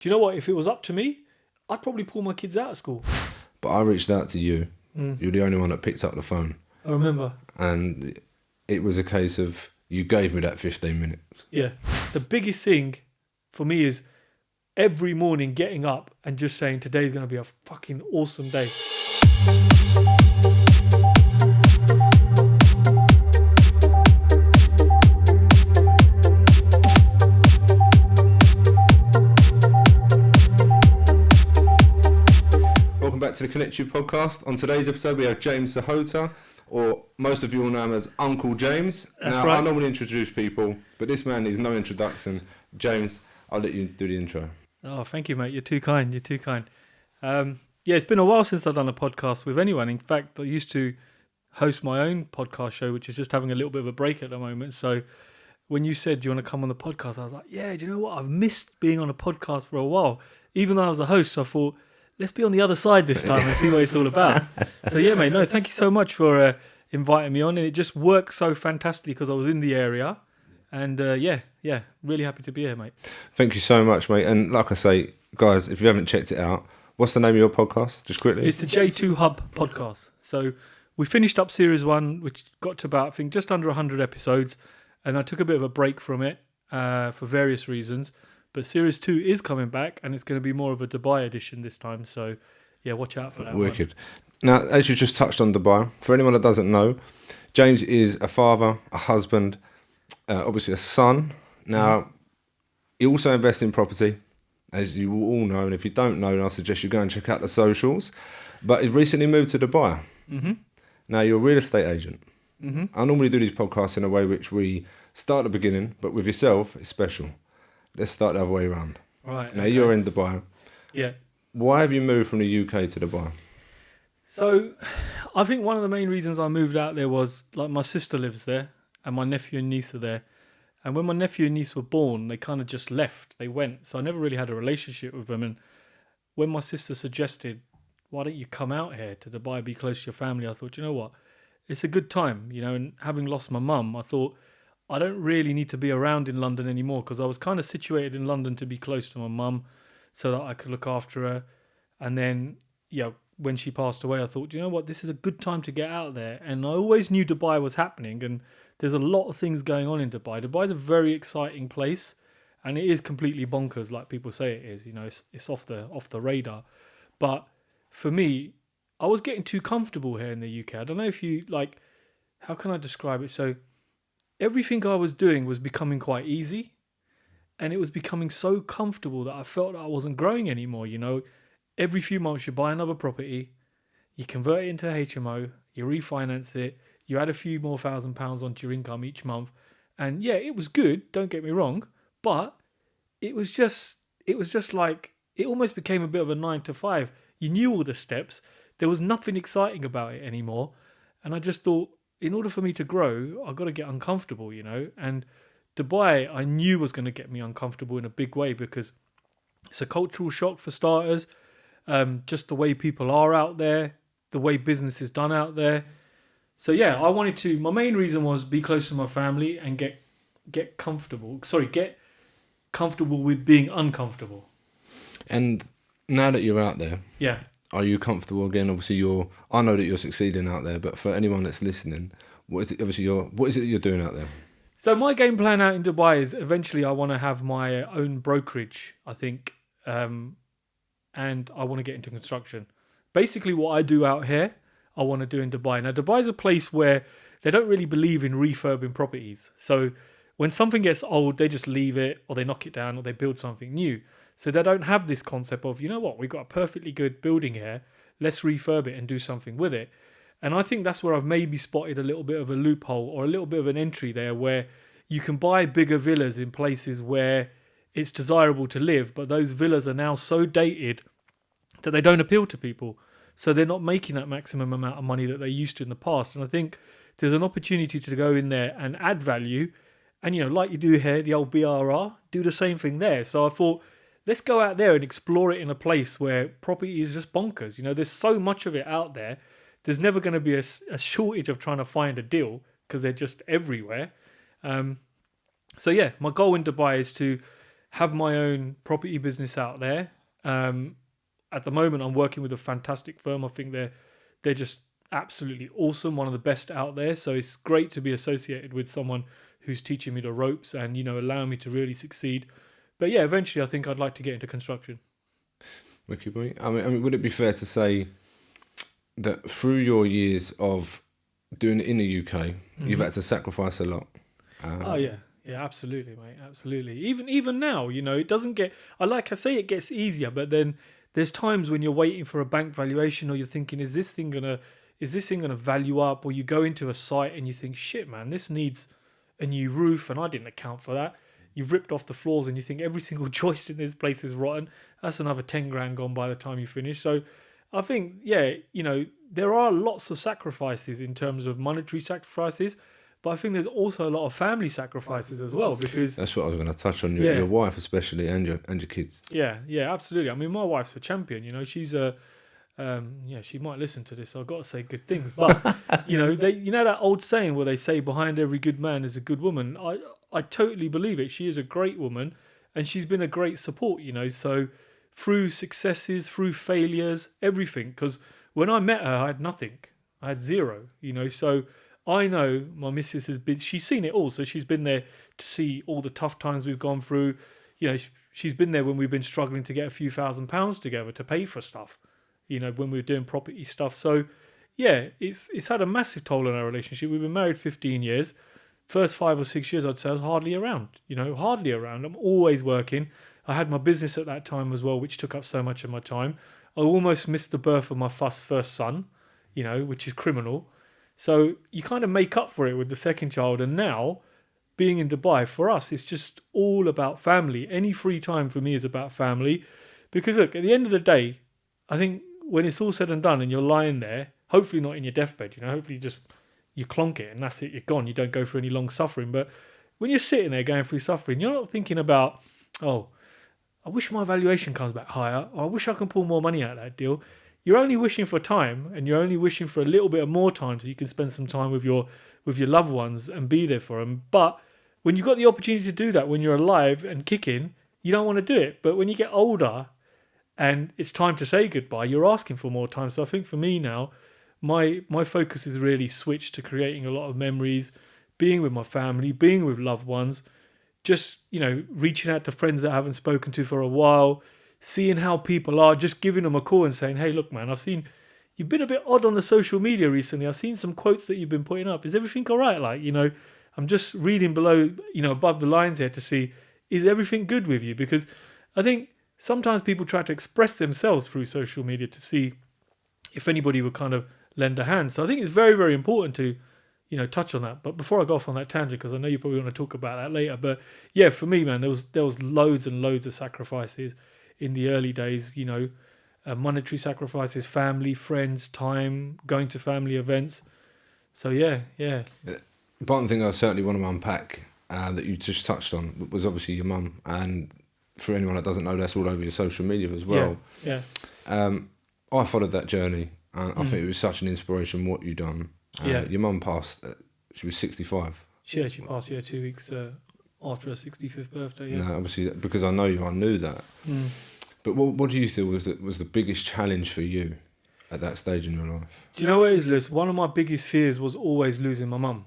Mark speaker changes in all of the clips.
Speaker 1: Do you know what? If it was up to me, I'd probably pull my kids out of school.
Speaker 2: But I reached out to you. You're the only one that picked up the phone.
Speaker 1: I remember.
Speaker 2: And it was a case of you gave me that 15 minutes.
Speaker 1: Yeah. The biggest thing for me is every morning getting up and just saying today's going to be a fucking awesome day.
Speaker 2: Welcome back to the Connect You podcast. On today's episode, we have James Sahota, or most of you will know him as Uncle James.
Speaker 1: That's
Speaker 2: now,
Speaker 1: right.
Speaker 2: I normally introduce people, but this man needs no introduction. James, I'll let you do the intro.
Speaker 1: Oh, thank you, mate. You're too kind. You're too kind. Yeah, it's been a while since I've done a podcast with anyone. In fact, I used to host my own podcast show, which is just having a little bit of a break at the moment. So when you said, do you want to come on the podcast? I was like, yeah, do you know what? I've missed being on a podcast for a while. Even though I was the host, so I thought, let's be on the other side this time and see what it's all about. So yeah, mate, no, thank you so much for inviting me on. And it just worked so fantastically because I was in the area. And yeah, really happy to be here, mate.
Speaker 2: Thank you so much, mate. And like I say, guys, if you haven't checked it out, what's the name of your podcast? Just quickly.
Speaker 1: It's the J2 Hub podcast. So we finished up series 1, which got to about, I think, just under 100 episodes. And I took a bit of a break from it for various reasons. But series 2 is coming back, and it's going to be more of a Dubai edition this time. So yeah, watch out for that.
Speaker 2: Wicked. Now, as you just touched on Dubai, for anyone that doesn't know, James is a father, a husband, obviously a son. Now, he also invests in property, as you will all know. And if you don't know, then I suggest you go and check out the socials. But he's recently moved to Dubai.
Speaker 1: Mm-hmm.
Speaker 2: Now, you're a real estate agent.
Speaker 1: Mm-hmm.
Speaker 2: I normally do these podcasts in a way which we start at the beginning, but with yourself, it's special. Let's start the other way around.
Speaker 1: Right.
Speaker 2: Now, you're in Dubai.
Speaker 1: Yeah.
Speaker 2: Why have you moved from the UK to Dubai?
Speaker 1: So I think one of the main reasons I moved out there was, like, my sister lives there and my nephew and niece are there. And when my nephew and niece were born, they kind of just left. They went. So I never really had a relationship with them. And when my sister suggested, why don't you come out here to Dubai, be close to your family, I thought, you know what? It's a good time, you know, and having lost my mum, I thought, I don't really need to be around in London anymore because I was kind of situated in London to be close to my mum so that I could look after her. And then, yeah, when she passed away, I thought, you know what, this is a good time to get out there. And I always knew Dubai was happening, and there's a lot of things going on in Dubai. Dubai is a very exciting place, and it is completely bonkers, like people say it is. You know, it's off the radar. But for me, I was getting too comfortable here in the UK. I don't know if you, like, how can I describe it? So everything I was doing was becoming quite easy, and it was becoming so comfortable that I felt that I wasn't growing anymore. You know, every few months you buy another property, you convert it into a HMO, you refinance it, you add a few more £1,000 onto your income each month. And yeah, it was good, don't get me wrong, but it was just like, it almost became a bit of a 9 to 5. You knew all the steps. There was nothing exciting about it anymore. And I just thought, in order for me to grow, I've got to get uncomfortable, you know. And Dubai, I knew was going to get me uncomfortable in a big way because it's a cultural shock for starters. Just the way people are out there, the way business is done out there. So yeah, I wanted to, my main reason was be close to my family and get comfortable. Get comfortable with being uncomfortable.
Speaker 2: And now that you're out there,
Speaker 1: Yeah.
Speaker 2: are you comfortable again? Obviously, I know that you're succeeding out there, but for anyone that's listening, what is it that you're doing out there?
Speaker 1: So my game plan out in Dubai is eventually I want to have my own brokerage, I think, and I want to get into construction. Basically, what I do out here, I want to do in Dubai. Now, Dubai is a place where they don't really believe in refurbing properties. So when something gets old, they just leave it, or they knock it down, or they build something new. So they don't have this concept of, you know what, we've got a perfectly good building here, let's refurb it and do something with it. And I think that's where I've maybe spotted a little bit of a loophole or a little bit of an entry there where you can buy bigger villas in places where it's desirable to live, but those villas are now so dated that they don't appeal to people. So they're not making that maximum amount of money that they used to in the past. And I think there's an opportunity to go in there and add value. And, you know, like you do here, the old BRR, do the same thing there. So I thought, let's go out there and explore it in a place where property is just bonkers. You know, there's so much of it out there. There's never going to be a shortage of trying to find a deal because they're just everywhere. So yeah, my goal in Dubai is to have my own property business out there. At the moment, I'm working with a fantastic firm. I think they're just absolutely awesome, one of the best out there. So it's great to be associated with someone who's teaching me the ropes and, you know, allowing me to really succeed. But yeah, eventually I think I'd like to get into construction.
Speaker 2: Wicked boy. I mean, would it be fair to say that through your years of doing it in the UK, you've had to sacrifice a lot?
Speaker 1: Oh yeah, yeah, absolutely, mate, absolutely. Even now, you know, it doesn't get. Like I say, it gets easier, but then there's times when you're waiting for a bank valuation, or you're thinking, is this thing gonna value up? Or you go into a site and you think, shit, man, this needs a new roof, and I didn't account for that. You've ripped off the floors, and you think every single joist in this place is rotten. That's another 10 grand gone by the time you finish. So, I think, yeah, you know, there are lots of sacrifices in terms of monetary sacrifices. But I think there's also a lot of family sacrifices as well, because
Speaker 2: That's what I was going to touch on. Your wife, especially, and your kids.
Speaker 1: yeah, absolutely. I mean, my wife's a champion. You know, she's a she might listen to this. I've got to say good things, but you know, that old saying where they say behind every good man is a good woman. I totally believe it. She is a great woman, and she's been a great support. You know, so through successes, through failures, everything. Because when I met her, I had nothing. I had zero. You know, so. I know my missus she's seen it all. So she's been there to see all the tough times we've gone through. You know, she's been there when we've been struggling to get a few £1,000s together to pay for stuff, you know, when we were doing property stuff. So yeah, it's had a massive toll on our relationship. We've been married 15 years. First 5 or 6 years, I'd say I was hardly around, you know, hardly around. I'm always working. I had my business at that time as well, which took up so much of my time. I almost missed the birth of my first son, you know, which is criminal. So you kind of make up for it with the second child. And now, being in Dubai, for us, it's just all about family. Any free time for me is about family. Because look, at the end of the day, I think when it's all said and done and you're lying there, hopefully not in your deathbed, you know, hopefully you clonk it and that's it, you're gone. You don't go through any long suffering. But when you're sitting there going through suffering, you're not thinking about, oh, I wish my valuation comes back higher, or I wish I can pull more money out of that deal. You're only wishing for time, and you're only wishing for a little bit of more time so you can spend some time with your loved ones and be there for them. But when you've got the opportunity to do that when you're alive and kicking, you don't want to do it. But when you get older and it's time to say goodbye, you're asking for more time. So I think for me now, my focus is really switched to creating a lot of memories, being with my family, being with loved ones, just, you know, reaching out to friends that I haven't spoken to for a while, seeing how people are, just giving them a call and saying, hey, look, man, I've seen you've been a bit odd on the social media recently. I've seen some quotes that you've been putting up. Is everything all right? Like, you know, I'm just reading below, you know, above the lines here to see, is everything good with you? Because I think sometimes people try to express themselves through social media to see if anybody would kind of lend a hand. So I think it's very, very important to, you know, touch on that. But before I go off on that tangent, because I know you probably want to talk about that later, but yeah, for me, man, there was loads and loads of sacrifices in the early days, you know, monetary sacrifices, family, friends, time, going to family events. So yeah.
Speaker 2: One thing I certainly want to unpack that you just touched on was obviously your mum, and for anyone that doesn't know, that's all over your social media as well.
Speaker 1: Yeah.
Speaker 2: I followed that journey, and I think it was such an inspiration what you done. Your mum passed. She was 65.
Speaker 1: Yeah, she passed 2 weeks after her 65th birthday. Yeah.
Speaker 2: No, obviously, because I know you, I knew that. But what do you feel was the biggest challenge for you at that stage in your life?
Speaker 1: Do you know what it is, Liz? One of my biggest fears was always losing my mum.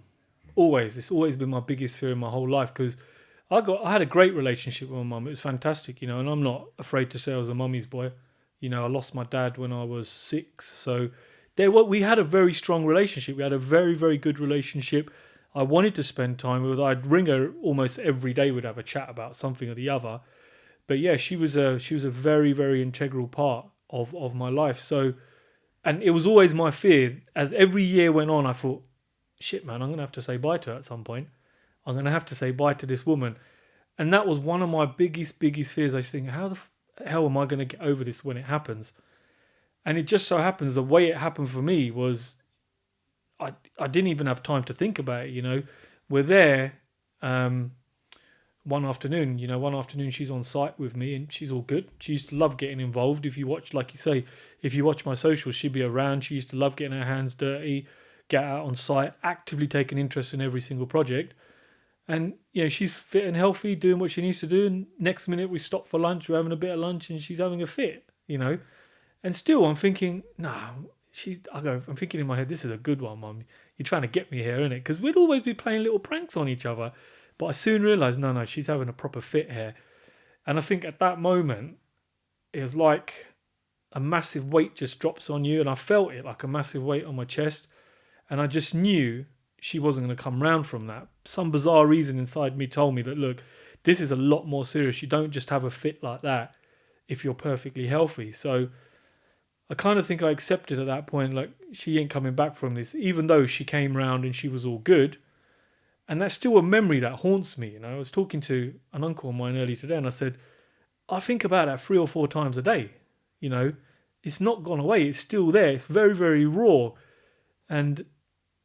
Speaker 1: Always. It's always been my biggest fear in my whole life, because I had a great relationship with my mum. It was fantastic, you know, and I'm not afraid to say I was a mummy's boy. You know, I lost my dad when I was 6. So we had a very strong relationship. We had a very, very good relationship. I wanted to spend time with her. I'd ring her almost every day. We'd have a chat about something or the other. But yeah, she was a very, very integral part of my life. So, and it was always my fear. As every year went on, I thought, shit, man, I'm going to have to say bye to her at some point. I'm going to have to say bye to this woman. And that was one of my biggest fears. I was thinking, how the hell am I going to get over this when it happens? And it just so happens the way it happened for me was I didn't even have time to think about it, you know. We're there one afternoon she's on site with me and she's all good. She used to love getting involved. If you watch, like you say, if you watch my socials, she'd be around. She used to love getting her hands dirty, get out on site, actively taking interest in every single project. And, she's fit and healthy, doing what she needs to do. And next minute we stop for lunch, we're having a bit of lunch and she's having a fit. And still I'm thinking, nah, I'm thinking in my head, this is a good one, Mum. You're trying to get me here, innit? Because we'd always be playing little pranks on each other. But I soon realised, no, she's having a proper fit here. And I think at that moment, it was like a massive weight just drops on you. And I felt it like a massive weight on my chest. And I just knew she wasn't going to come round from that. Some bizarre reason inside me told me that, look, this is a lot more serious. You don't just have a fit like that if you're perfectly healthy. So I kind of think I accepted at that point, like, she ain't coming back from this, even though she came round and she was all good. And that's still a memory that haunts me. I was talking to an uncle of mine earlier today and I said, I think about that 3 or 4 times a day. It's not gone away. It's still there. It's very, very raw. And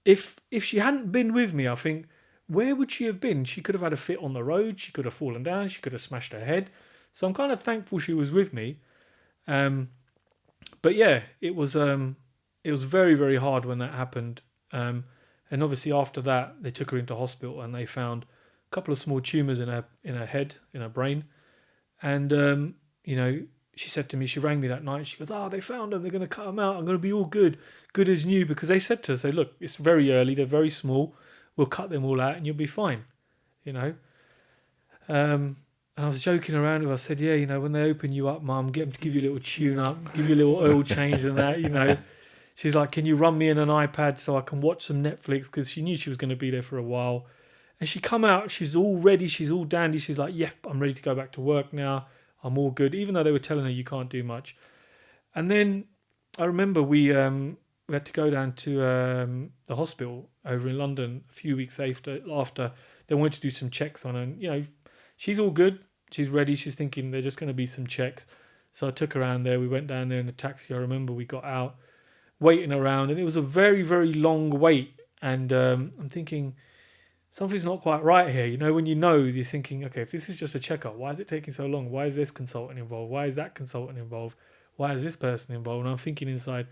Speaker 1: if she hadn't been with me, I think, where would she have been? She could have had a fit on the road. She could have fallen down. She could have smashed her head. So I'm kind of thankful she was with me. But yeah, it was very, very hard when that happened. And obviously after that, they took her into hospital and they found a couple of small tumours in her head, in her brain. And she said to me, she rang me that night. She goes, they found them. They're going to cut them out. I'm going to be all good as new. Because they said to her, look, it's very early. They're very small. We'll cut them all out and you'll be fine. And I was joking around with her. I said, yeah, when they open you up, Mum, get them to give you a little tune up, give you a little oil change and that. She's like, can you run me in an iPad so I can watch some Netflix? Because she knew she was going to be there for a while. And she come out, she's all ready, she's all dandy. She's like, yeah, I'm ready to go back to work now. I'm all good, even though they were telling her you can't do much. And then I remember we had to go down to the hospital over in London a few weeks after. They wanted to do some checks on her. And, she's all good. She's ready. She's thinking they're just going to be some checks. So I took her around there. We went down there in a taxi. I remember we got out, waiting around. And it was a very, very long wait. And I'm thinking, something's not quite right here. When you're thinking, okay, if this is just a checkup, why is it taking so long? Why is this consultant involved? Why is that consultant involved? Why is this person involved? And I'm thinking inside,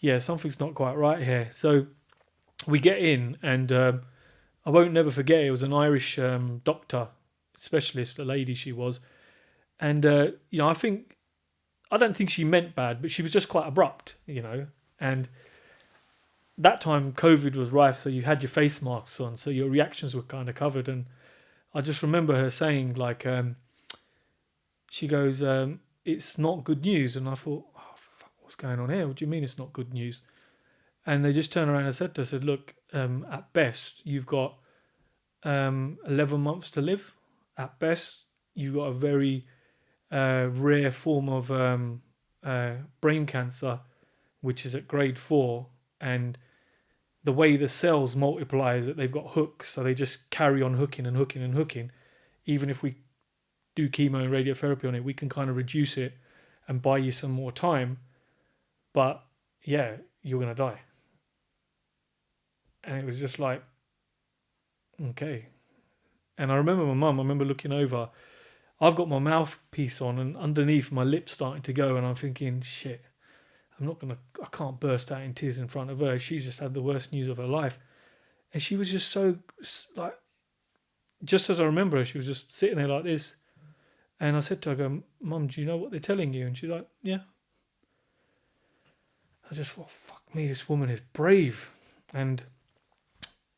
Speaker 1: yeah, something's not quite right here. So we get in and I won't never forget, it was an Irish doctor, specialist, a lady she was. And, I don't think she meant bad, but she was just quite abrupt, and that time COVID was rife, so you had your face masks on, so your reactions were kind of covered. And I just remember her saying, like, she goes, it's not good news. And I thought, oh, fuck, what's going on here? What do you mean it's not good news? And they just turned around and said to her, look, at best, you've got 11 months to live. At best, you've got a very rare form of brain cancer, which is at grade 4. And the way the cells multiply is that they've got hooks, so they just carry on hooking and hooking and hooking. Even if we do chemo and radiotherapy on it, we can kind of reduce it and buy you some more time. But yeah, you're going to die. And it was just like, okay. And I remember my mum, I remember looking over, I've got my mouthpiece on and underneath my lips starting to go, and I'm thinking, shit, I can't burst out in tears in front of her. She's just had the worst news of her life. And she was just so, like, just as I remember her, she was just sitting there like this. And I said to her, I go, Mum, do you know what they're telling you? And she's like, yeah. I just thought, fuck me, this woman is brave. And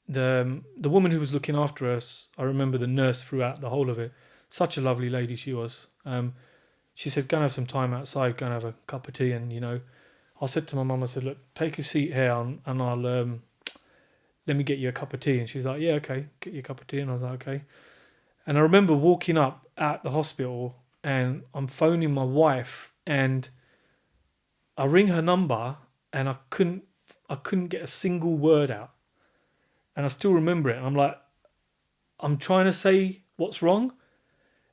Speaker 1: the woman who was looking after us, I remember the nurse throughout the whole of it. Such a lovely lady she was. She said, go and have some time outside, go and have a cup of tea. And, I said to my mum, I said, look, take a seat here and I'll let me get you a cup of tea. And she's like, yeah, okay, get you a cup of tea. And I was like, okay. And I remember walking up at the hospital and I'm phoning my wife and I ring her number and I couldn't get a single word out. And I still remember it. And I'm like, I'm trying to say what's wrong.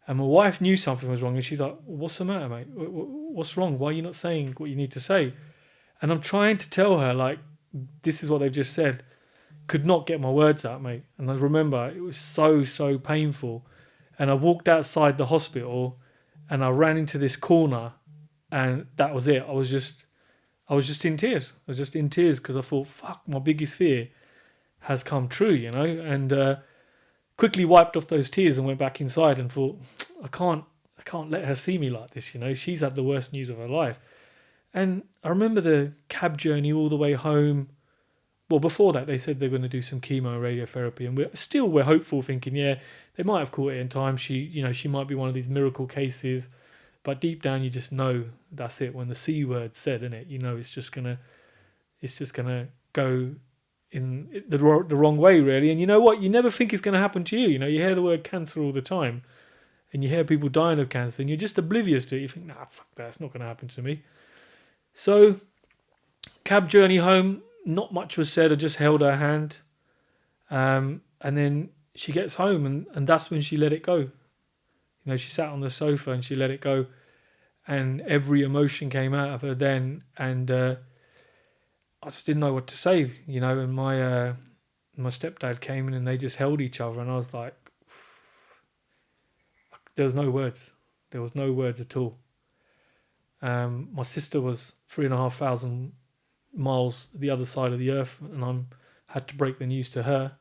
Speaker 1: And my wife knew something was wrong. And she's like, what's the matter, mate? What's wrong? Why are you not saying what you need to say? And I'm trying to tell her, like, this is what they've just said. Could not get my words out, mate. And I remember it was so, so painful. And I walked outside the hospital and I ran into this corner and that was it. I was just in tears. I was just in tears because I thought, fuck, my biggest fear has come true, And quickly wiped off those tears and went back inside and thought, I can't let her see me like this. She's had the worst news of her life. And I remember the cab journey all the way home. Well, before that, they said they're going to do some chemo and radiotherapy, and we're hopeful, thinking, yeah, they might have caught it in time. She might be one of these miracle cases, but deep down, you just know that's it. When the C word said, in it, it's just gonna go in the wrong way, really. And you know what? You never think it's going to happen to you. You hear the word cancer all the time, and you hear people dying of cancer, and you're just oblivious to it. You think, nah, fuck that, it's not going to happen to me. So, cab journey home, not much was said. I just held her hand. And then she gets home, and that's when she let it go. She sat on the sofa and she let it go. And every emotion came out of her then. And I just didn't know what to say, and my stepdad came in and they just held each other. And I was like, there was no words. There was no words at all. My sister was 3,500 miles the other side of the earth, and I had to break the news to her.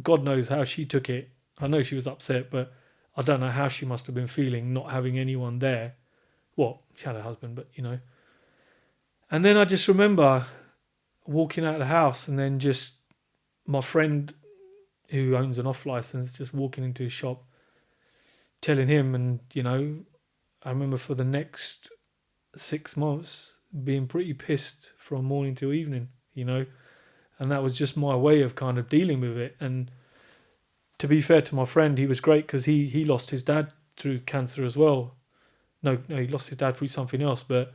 Speaker 1: God knows how she took it. I know she was upset, but I don't know how she must have been feeling not having anyone there. Well, she had a husband, but And then I just remember walking out of the house, and then just my friend who owns an off license just walking into his shop, telling him, and I remember for the next 6 months being pretty pissed from morning till evening, and that was just my way of kind of dealing with it. And to be fair to my friend, he was great, because he lost his dad through cancer as well. No, he lost his dad through something else. But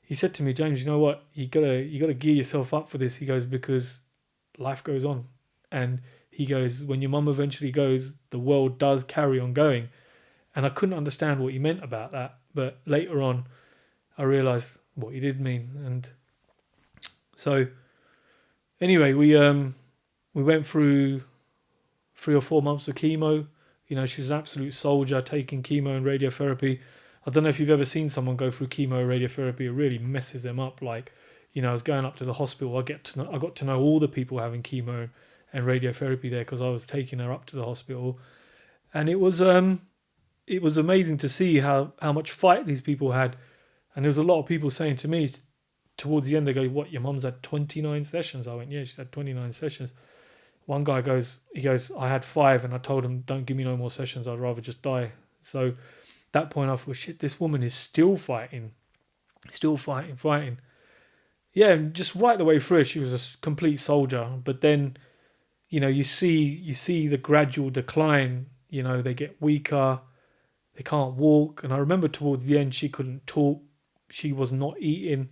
Speaker 1: he said to me, James, you know what? You gotta gear yourself up for this. He goes, because life goes on, and he goes, when your mum eventually goes, the world does carry on going. And I couldn't understand what he meant about that, but later on, I realised what he did mean. And so, anyway, we went through 3 or 4 months of chemo. She's an absolute soldier, taking chemo and radiotherapy. I don't know if you've ever seen someone go through chemo and radiotherapy. It really messes them up. Like, I was going up to the hospital. I got to know all the people having chemo and radiotherapy there, because I was taking her up to the hospital, and it was amazing to see how much fight these people had. And there was a lot of people saying to me towards the end, they go, what, your mum's had 29 sessions? I went, yeah, she's had 29 sessions. One guy goes, I had 5, and I told him, don't give me no more sessions. I'd rather just die. So at that point I thought, shit, this woman is still fighting. Yeah, and just right the way through it, she was a complete soldier. But then, you see the gradual decline. They get weaker. They can't walk. And I remember towards the end, she couldn't talk. She was not eating,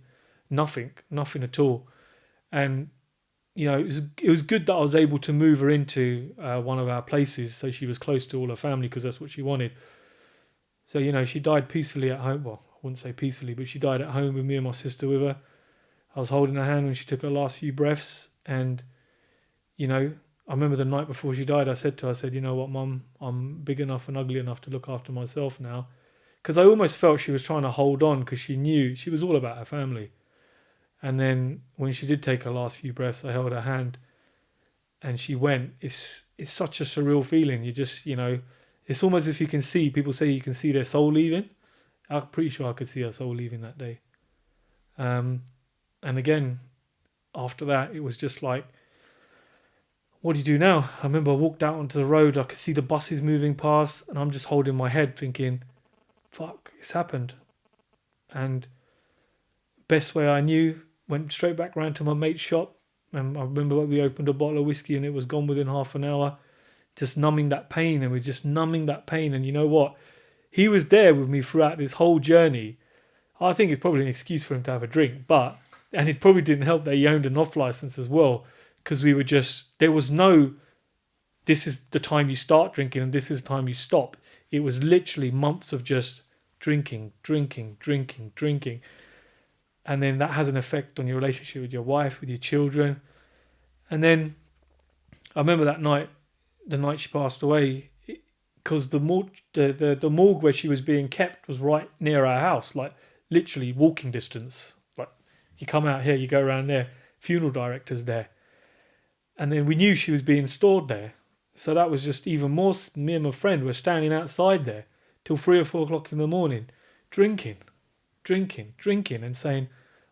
Speaker 1: nothing at all. And, it was good that I was able to move her into one of our places, so she was close to all her family, because that's what she wanted. So, she died peacefully at home. Well, I wouldn't say peacefully, but she died at home with me and my sister with her. I was holding her hand when she took her last few breaths. And, I remember the night before she died, I said to her, you know what, Mum, I'm big enough and ugly enough to look after myself now. Because I almost felt she was trying to hold on, because she knew she was all about her family. And then when she did take her last few breaths, I held her hand and she went. It's such a surreal feeling. You just, it's almost if you can see, people say you can see their soul leaving. I'm pretty sure I could see her soul leaving that day. And again, after that, it was just like, what do you do now? I remember I walked out onto the road. I could see the buses moving past, and I'm just holding my head thinking, fuck, it's happened. And best way I knew, went straight back round to my mate's shop. And I remember we opened a bottle of whiskey and it was gone within half an hour. Just numbing that pain, and we're just numbing that pain. And you know what? He was there with me throughout this whole journey. I think it's probably an excuse for him to have a drink, and it probably didn't help that he owned an off license as well, because we were just, there was no, this is the time you start drinking and this is the time you stop. It was literally months of just drinking. And then that has an effect on your relationship with your wife, with your children. And then I remember that night, the night she passed away, because the morgue where she was being kept was right near our house, like literally walking distance. Like, you come out here, you go around there, funeral director's there. And then we knew she was being stored there. So that was just even more. Me and my friend were standing outside there till 3 or 4 o'clock in the morning, drinking, and saying,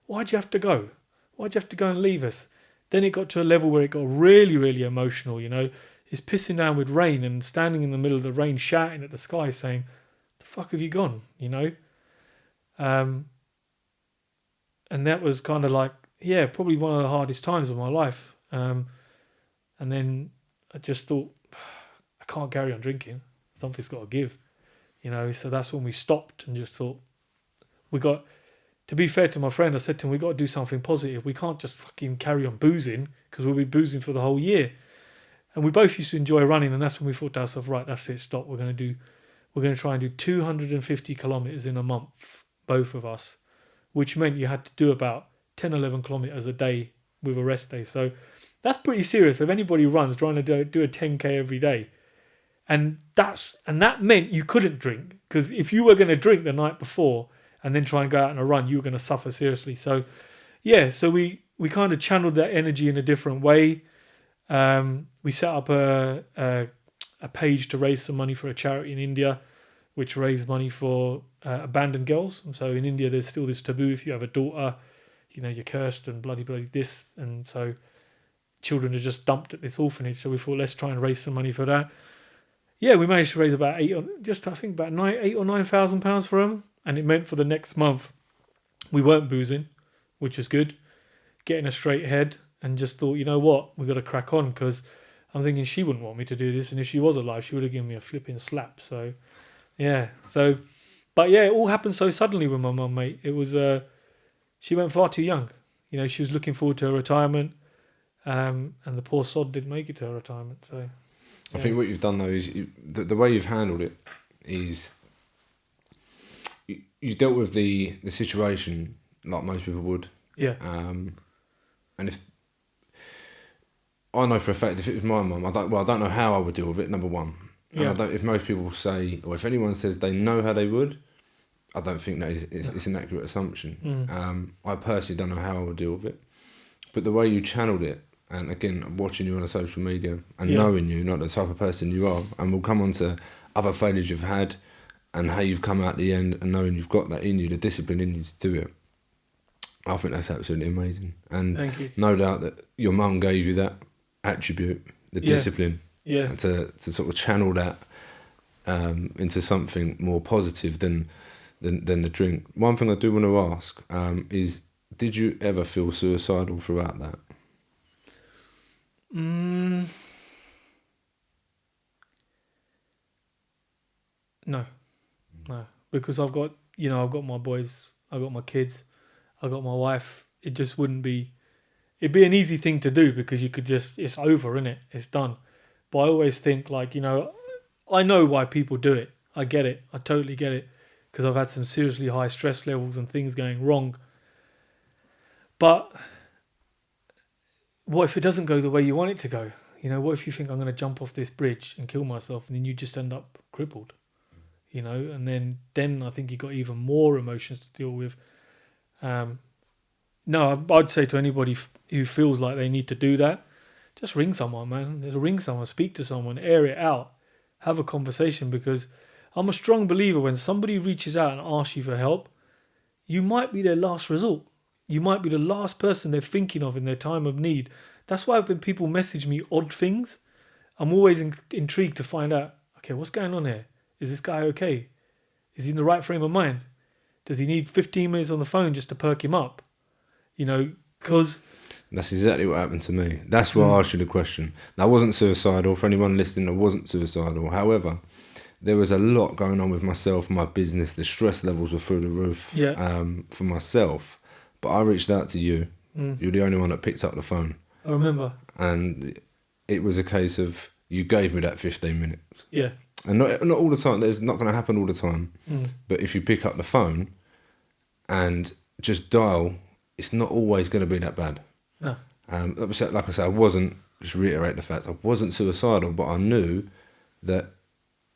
Speaker 1: "Why'd you have to go? Why'd you have to go and leave us?" Then it got to a level where it got really, really emotional. It's pissing down with rain and standing in the middle of the rain, shouting at the sky, saying, "The fuck have you gone?" Um, and that was kind of like, yeah, probably one of the hardest times of my life. And then I just thought, I can't carry on drinking. Something's got to give, So that's when we stopped and just thought, to be fair to my friend, I said to him, we got to do something positive. We can't just fucking carry on boozing because we'll be boozing for the whole year. And we both used to enjoy running, and that's when we thought to ourselves, right, that's it, stop. We're going to try and do 250 kilometers in a month, both of us, which meant you had to do about 10, 11 kilometers a day with a rest day. So that's pretty serious. If anybody runs trying to do a 10K every day, and that meant you couldn't drink, because if you were going to drink the night before and then try and go out on a run, you were going to suffer seriously. So yeah, so we kind of channeled that energy in a different way. We set up a page to raise some money for a charity in India, which raised money for abandoned girls. So in India, there's still this taboo: if you have a daughter, you're cursed and bloody this, and so children are just dumped at this orphanage. So we thought, let's try and raise some money for that. Yeah, we managed to raise about £8 or £9,000 for them, and it meant for the next month we weren't boozing, which was good. Getting a straight head, and just thought, you know what, we got to crack on, because I'm thinking she wouldn't want me to do this, and if she was alive, she would have given me a flipping slap. So yeah, but yeah, it all happened so suddenly with my mum, mate. It was she went far too young. She was looking forward to her retirement. And the poor sod didn't make it to her retirement. So, yeah.
Speaker 2: I think what you've done though is the way you've handled it is you dealt with the situation like most people would.
Speaker 1: Yeah.
Speaker 2: And if I know for a fact, if it was my mum, I don't know how I would deal with it. Number one, and if most people say, or if anyone says they know how they would, I don't think that it's an accurate assumption. I personally don't know how I would deal with it, but the way you channeled it. And again, watching you on social media and knowing you, not the type of person you are, and we'll come on to other failures you've had and how you've come out the end, and knowing you've got that in you, the discipline in you to do it. I think that's absolutely amazing. And
Speaker 1: thank you.
Speaker 2: No doubt that your mum gave you that attribute, the discipline, and to sort of channel that into something more positive than the drink. One thing I do want to ask is, did you ever feel suicidal throughout that?
Speaker 1: No, because I've got my boys, I've got my kids, I've got my wife. It just it'd be an easy thing to do, because you could just, it's over, innit? It's done. But I always think, like, I know why people do it. I get it. I totally get it, because I've had some seriously high stress levels and things going wrong. But what if it doesn't go the way you want it to go? What if you think, I'm going to jump off this bridge and kill myself, and then you just end up crippled? And then I think you've got even more emotions to deal with. No, I'd say to anybody who feels like they need to do that, just ring someone, man. Just ring someone, speak to someone, air it out, have a conversation, because I'm a strong believer when somebody reaches out and asks you for help, you might be their last resort. You might be the last person they're thinking of in their time of need. That's why when people message me odd things, I'm always intrigued to find out, okay, what's going on here? Is this guy okay? Is he in the right frame of mind? Does he need 15 minutes on the phone just to perk him up? Because...
Speaker 2: That's exactly what happened to me. That's why I asked you the question. Now, I wasn't suicidal. For anyone listening, I wasn't suicidal. However, there was a lot going on with myself, my business. The stress levels were through the roof for myself. But I reached out to you. You're the only one that picked up the phone.
Speaker 1: I remember.
Speaker 2: And it was a case of, you gave me that 15 minutes.
Speaker 1: Yeah.
Speaker 2: And not all the time. There's not going to happen all the time. But if you pick up the phone and just dial, it's not always going to be that bad.
Speaker 1: No.
Speaker 2: Like I said, I wasn't, just reiterate the facts, I wasn't suicidal, but I knew that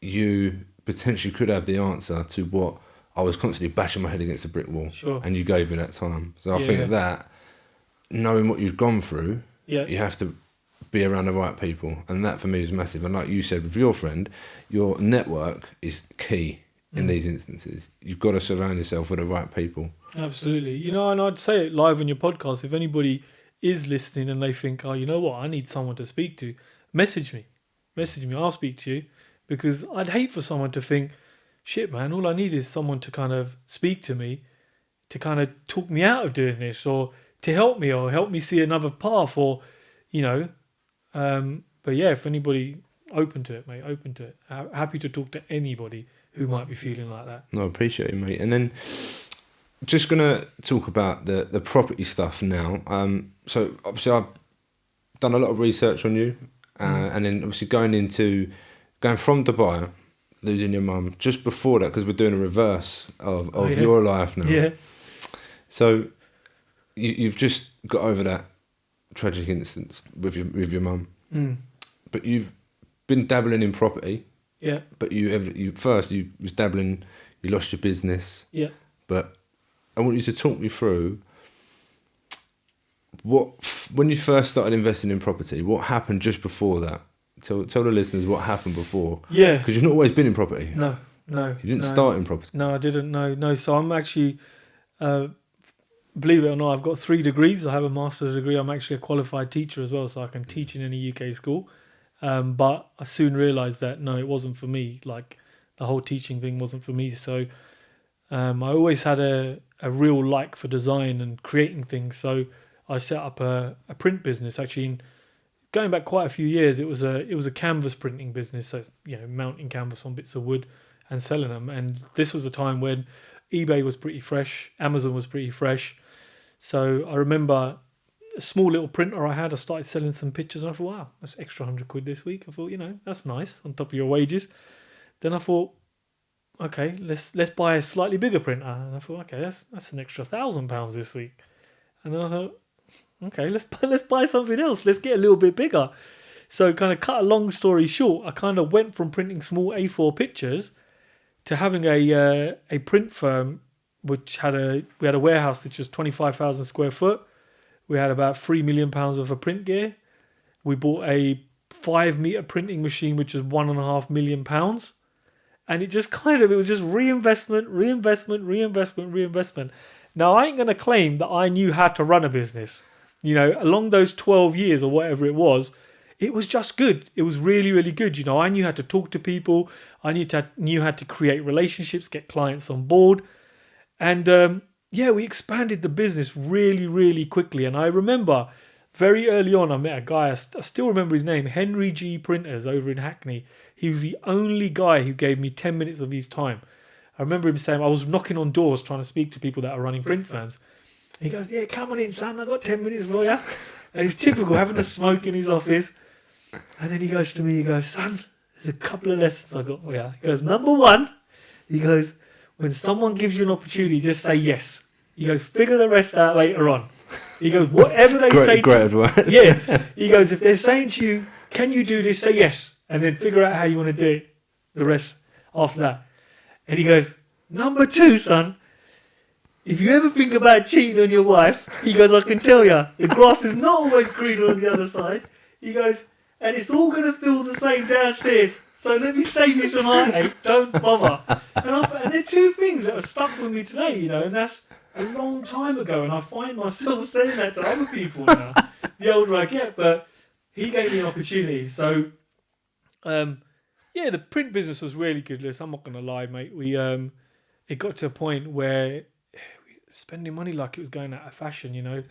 Speaker 2: you potentially could have the answer to what I was constantly bashing my head against a brick wall.
Speaker 1: Sure.
Speaker 2: And you gave me that time. So I think that, knowing what you'd gone through, you have to be around the right people, and that for me is massive. And like you said with your friend, your network is key in these instances. You've got to surround yourself with the right people.
Speaker 1: Absolutely. You know, and I'd say it live on your podcast. If anybody is listening and they think, oh, you know what, I need someone to speak to, message me. I'll speak to you, because I'd hate for someone to think, shit, man, all I need is someone to kind of speak to me, to kind of talk me out of doing this, or to help me see another path, or, you know. But yeah, if anybody open to it, mate, open to it. Happy to talk to anybody who might be feeling like that.
Speaker 2: No, I appreciate it, mate. And then just going to talk about the property stuff now. So obviously I've done a lot of research on you, and then obviously going from Dubai, losing your mum, just before that, because we're doing a reverse of your life now.
Speaker 1: Yeah.
Speaker 2: So you've just got over that tragic instance with your mum, but you've been dabbling in property.
Speaker 1: Yeah.
Speaker 2: But you was dabbling, you lost your business.
Speaker 1: Yeah.
Speaker 2: But I want you to talk me through when you first started investing in property, what happened just before that? Tell the listeners what happened before.
Speaker 1: Yeah.
Speaker 2: Because you've not always been in property.
Speaker 1: No. You
Speaker 2: didn't start in property.
Speaker 1: No, I didn't. No. So I'm actually, believe it or not, I've got 3 degrees. I have a master's degree. I'm actually a qualified teacher as well, so I can teach in any UK school. But I soon realised that, no, it wasn't for me. Like, the whole teaching thing wasn't for me. So I always had a real like for design and creating things. So I set up a print business. Actually, going back quite a few years, it was a canvas printing business. So, you know, mounting canvas on bits of wood and selling them. And this was a time when eBay was pretty fresh, Amazon was pretty fresh. So I remember a small little printer I had. I started selling some pictures, and I thought, wow, that's extra £100 this week. I thought, you know, that's nice on top of your wages. Then I thought, okay, let's buy a slightly bigger printer. And I thought, okay, that's an extra £1,000 this week. And then I thought, okay, let's buy something else. Let's get a little bit bigger. So kind of cut a long story short, I kind of went from printing small A4 pictures to having a print firm, which we had a warehouse which was 25,000 square foot. We had about £3 million of a print gear. We bought a 5 meter printing machine, which was £1.5 million. And it was just reinvestment. Now, I ain't going to claim that I knew how to run a business. You know, along those 12 years or whatever it was just good. It was really, really good. You know, I knew how to talk to people. I knew how to create relationships, get clients on board. And we expanded the business really, really quickly. And I remember very early on, I met a guy, I still remember his name, Henry G. Printers over in Hackney. He was the only guy who gave me 10 minutes of his time. I remember him saying, I was knocking on doors trying to speak to people that are running print firms. He goes, yeah, come on in, son. I've got 10 minutes for you. And he's typical, having a smoke in his office. And then he goes to me, he goes, son, there's a couple of lessons I got for you. He goes, number 1, he goes, when someone gives you an opportunity, just say yes. He goes, figure the rest out later on. He goes, whatever they say.
Speaker 2: Great advice.
Speaker 1: Yeah. He goes, if they're saying to you, can you do this? Say yes. And then figure out how you want to do it. The rest after that. And he goes, number 2, son, if you ever think about cheating on your wife, he goes, I can tell you, the grass is not always greener on the other side. He goes, and it's all going to feel the same downstairs. So let me save you some heartache. Don't bother. And they're 2 things that have stuck with me today, you know, and that's a long time ago. And I find myself saying that to other people now, the older I get. But he gave me an opportunity. So, the print business was really good. Listen, I'm not going to lie, mate. It got to a point where spending money like it was going out of fashion, you know.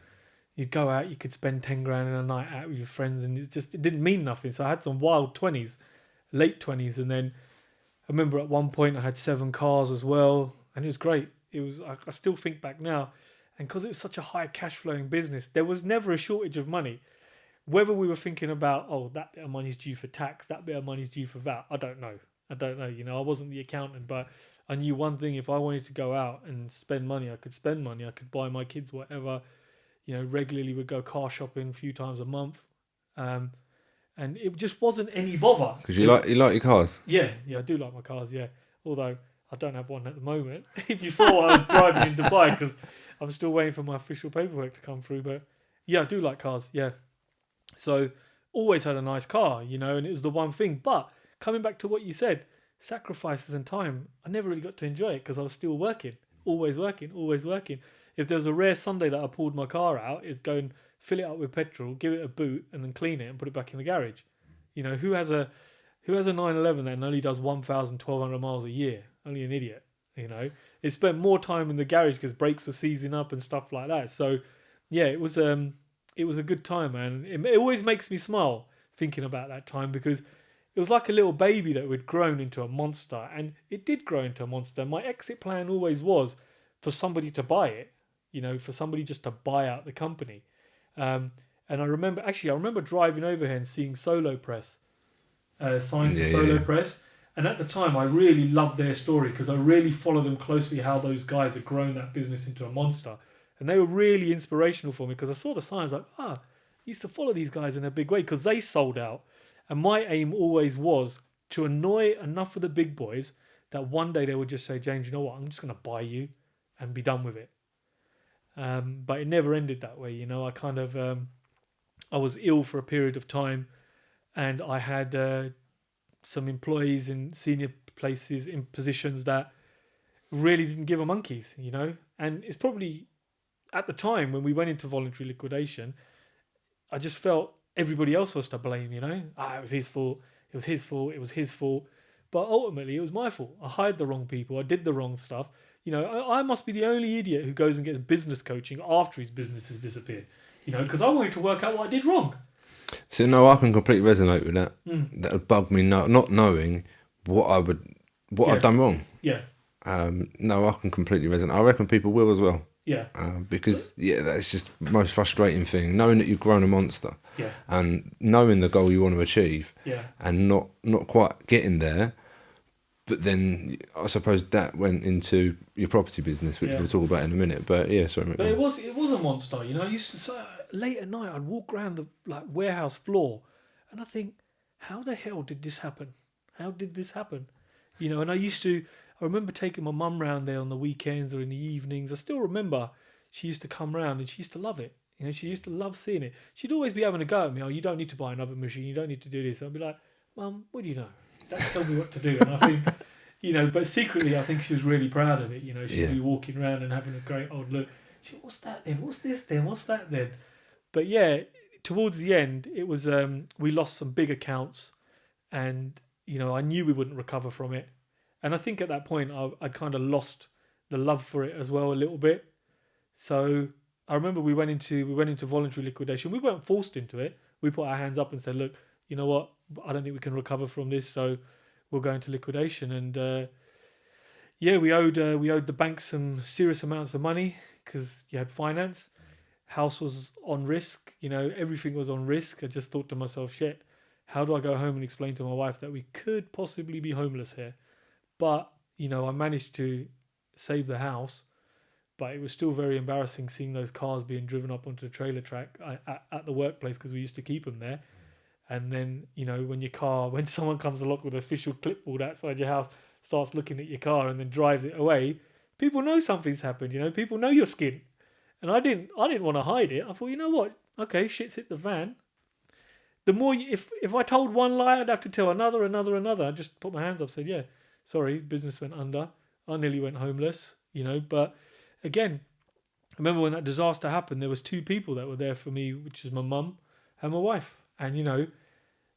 Speaker 1: You'd go out, you could spend 10 grand in a night out with your friends, and it didn't mean nothing. So I had some wild 20s, late 20s, and then I remember at one point I had 7 cars as well, and it was great. I still think back now, and because it was such a high cash flowing business, there was never a shortage of money. Whether we were thinking about, oh, that bit of money's due for tax, that bit of money's due for VAT, I don't know. You know, I wasn't the accountant, but I knew one thing: if I wanted to go out and spend money, I could spend money. I could buy my kids whatever. You know, regularly we'd go car shopping a few times a month, and it just wasn't any bother.
Speaker 2: Because you like your cars.
Speaker 1: Yeah, I do like my cars. Yeah, although I don't have one at the moment. If you saw what I was driving in Dubai, because I'm still waiting for my official paperwork to come through. But yeah, I do like cars. Yeah, so always had a nice car, you know, and it was the one thing. But coming back to what you said, sacrifices and time, I never really got to enjoy it because I was still working, always working, always working. If there was a rare Sunday that I pulled my car out, it'd go and fill it up with petrol, give it a boot, and then clean it and put it back in the garage. You know, who has a 911 that only does 1,000, 1,200 miles a year? Only an idiot. You know, it spent more time in the garage because brakes were seizing up and stuff like that. So, yeah, it was a good time, man. It always makes me smile thinking about that time because it was like a little baby that had grown into a monster, and it did grow into a monster. My exit plan always was for somebody to buy it, you know, for somebody just to buy out the company. And I remember driving over here and seeing Solo Press, signs for Solo Press. And at the time, I really loved their story because I really followed them closely, how those guys had grown that business into a monster. And they were really inspirational for me because I saw the signs like, I used to follow these guys in a big way because they sold out. And my aim always was to annoy enough of the big boys that one day they would just say, James, you know what, I'm just going to buy you and be done with it. But it never ended that way. You know, I was ill for a period of time and I had some employees in senior places in positions that really didn't give a monkeys, you know. And it's probably at the time when we went into voluntary liquidation, I just felt everybody else was to blame, you know. It was his fault. It was his fault. It was his fault. But ultimately, it was my fault. I hired the wrong people. I did the wrong stuff. You know, I must be the only idiot who goes and gets business coaching after his business has disappeared. You know, because I wanted to work out what I did wrong.
Speaker 2: So no, I can completely resonate with that. That would bug me, not knowing what I've done wrong.
Speaker 1: Yeah.
Speaker 2: No, I can completely resonate. I reckon people will as well.
Speaker 1: Yeah.
Speaker 2: Because that's just the most frustrating thing. Knowing that you've grown a monster.
Speaker 1: Yeah.
Speaker 2: And knowing the goal you want to achieve.
Speaker 1: Yeah.
Speaker 2: And not quite getting there. But then I suppose that went into your property business, which we'll talk about in a minute. But yeah, sorry.
Speaker 1: But it was a monster, you know. I used to say late at night I'd walk around the warehouse floor and I think, how the hell did this happen? How did this happen? You know, and I remember taking my mum round there on the weekends or in the evenings. I still remember she used to come round and she used to love it. You know, she used to love seeing it. She'd always be having a go at me. Oh, you don't need to buy another machine. You don't need to do this. I'd be like, Mum, what do you know? Don't tell me what to do. And I think, you know, but secretly I think she was really proud of it. You know, she'd be walking around and having a great old look. She, what's that then? What's this then? What's that then? But yeah, towards the end, it was we lost some big accounts, and you know I knew we wouldn't recover from it, and I think at that point I'd kind of lost the love for it as well a little bit. So I remember we went into voluntary liquidation. We weren't forced into it. We put our hands up and said, look, you know what? I don't think we can recover from this, so we'll go into liquidation. And we owed the bank some serious amounts of money because you had finance. House was on risk, you know, everything was on risk. I just thought to myself, shit, how do I go home and explain to my wife that we could possibly be homeless here? But, you know, I managed to save the house, but it was still very embarrassing seeing those cars being driven up onto the trailer track at the workplace because we used to keep them there. And then, you know, when someone comes along with an official clipboard outside your house, starts looking at your car and then drives it away, people know something's happened, you know, people know your skin. And I didn't want to hide it. I thought, you know what? Okay, shit's hit the fan. The more, if I told one lie, I'd have to tell another. I just put my hands up, said, yeah, sorry, business went under. I nearly went homeless, you know. But again, I remember when that disaster happened, there was two people that were there for me, which was my mum and my wife. And, you know,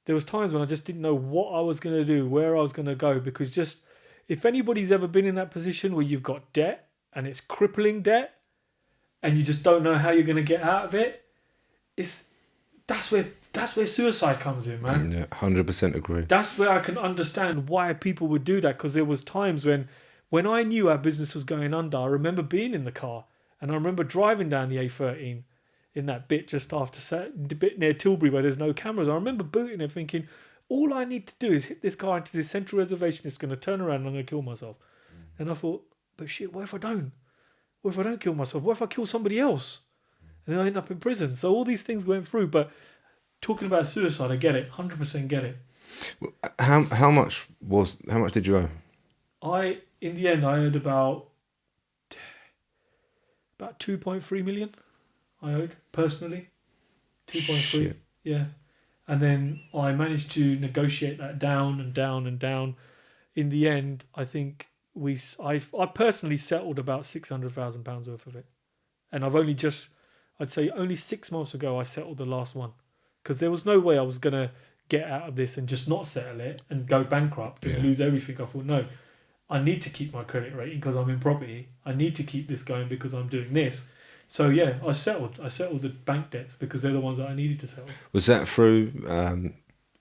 Speaker 1: there was times when I just didn't know what I was going to do, where I was going to go. Because just, if anybody's ever been in that position where you've got debt and it's crippling debt, and you just don't know how you're going to get out of it, that's where suicide comes in, man.
Speaker 2: Yeah, 100% agree.
Speaker 1: That's where I can understand why people would do that, because there was times when I knew our business was going under, I remember being in the car, and I remember driving down the A13 in that bit just after, the bit near Tilbury where there's no cameras. I remember booting it thinking, all I need to do is hit this car into this central reservation, it's going to turn around and I'm going to kill myself. And I thought, but shit, what if I don't? What if I don't kill myself? What if I kill somebody else? And then I end up in prison. So all these things went through. But talking about suicide, I get it. 100% get it.
Speaker 2: How much did you owe?
Speaker 1: In the end, I owed about 2.3 million. I owed personally. 2.3. Yeah. And then I managed to negotiate that down and down and down. In the end, I think I personally settled about £600,000 worth of it. And I'd say only 6 months ago, I settled the last one. Because there was no way I was going to get out of this and just not settle it and go bankrupt and lose everything. I thought, no, I need to keep my credit rating because I'm in property. I need to keep this going because I'm doing this. So yeah, I settled the bank debts because they're the ones that I needed to settle.
Speaker 2: Was that through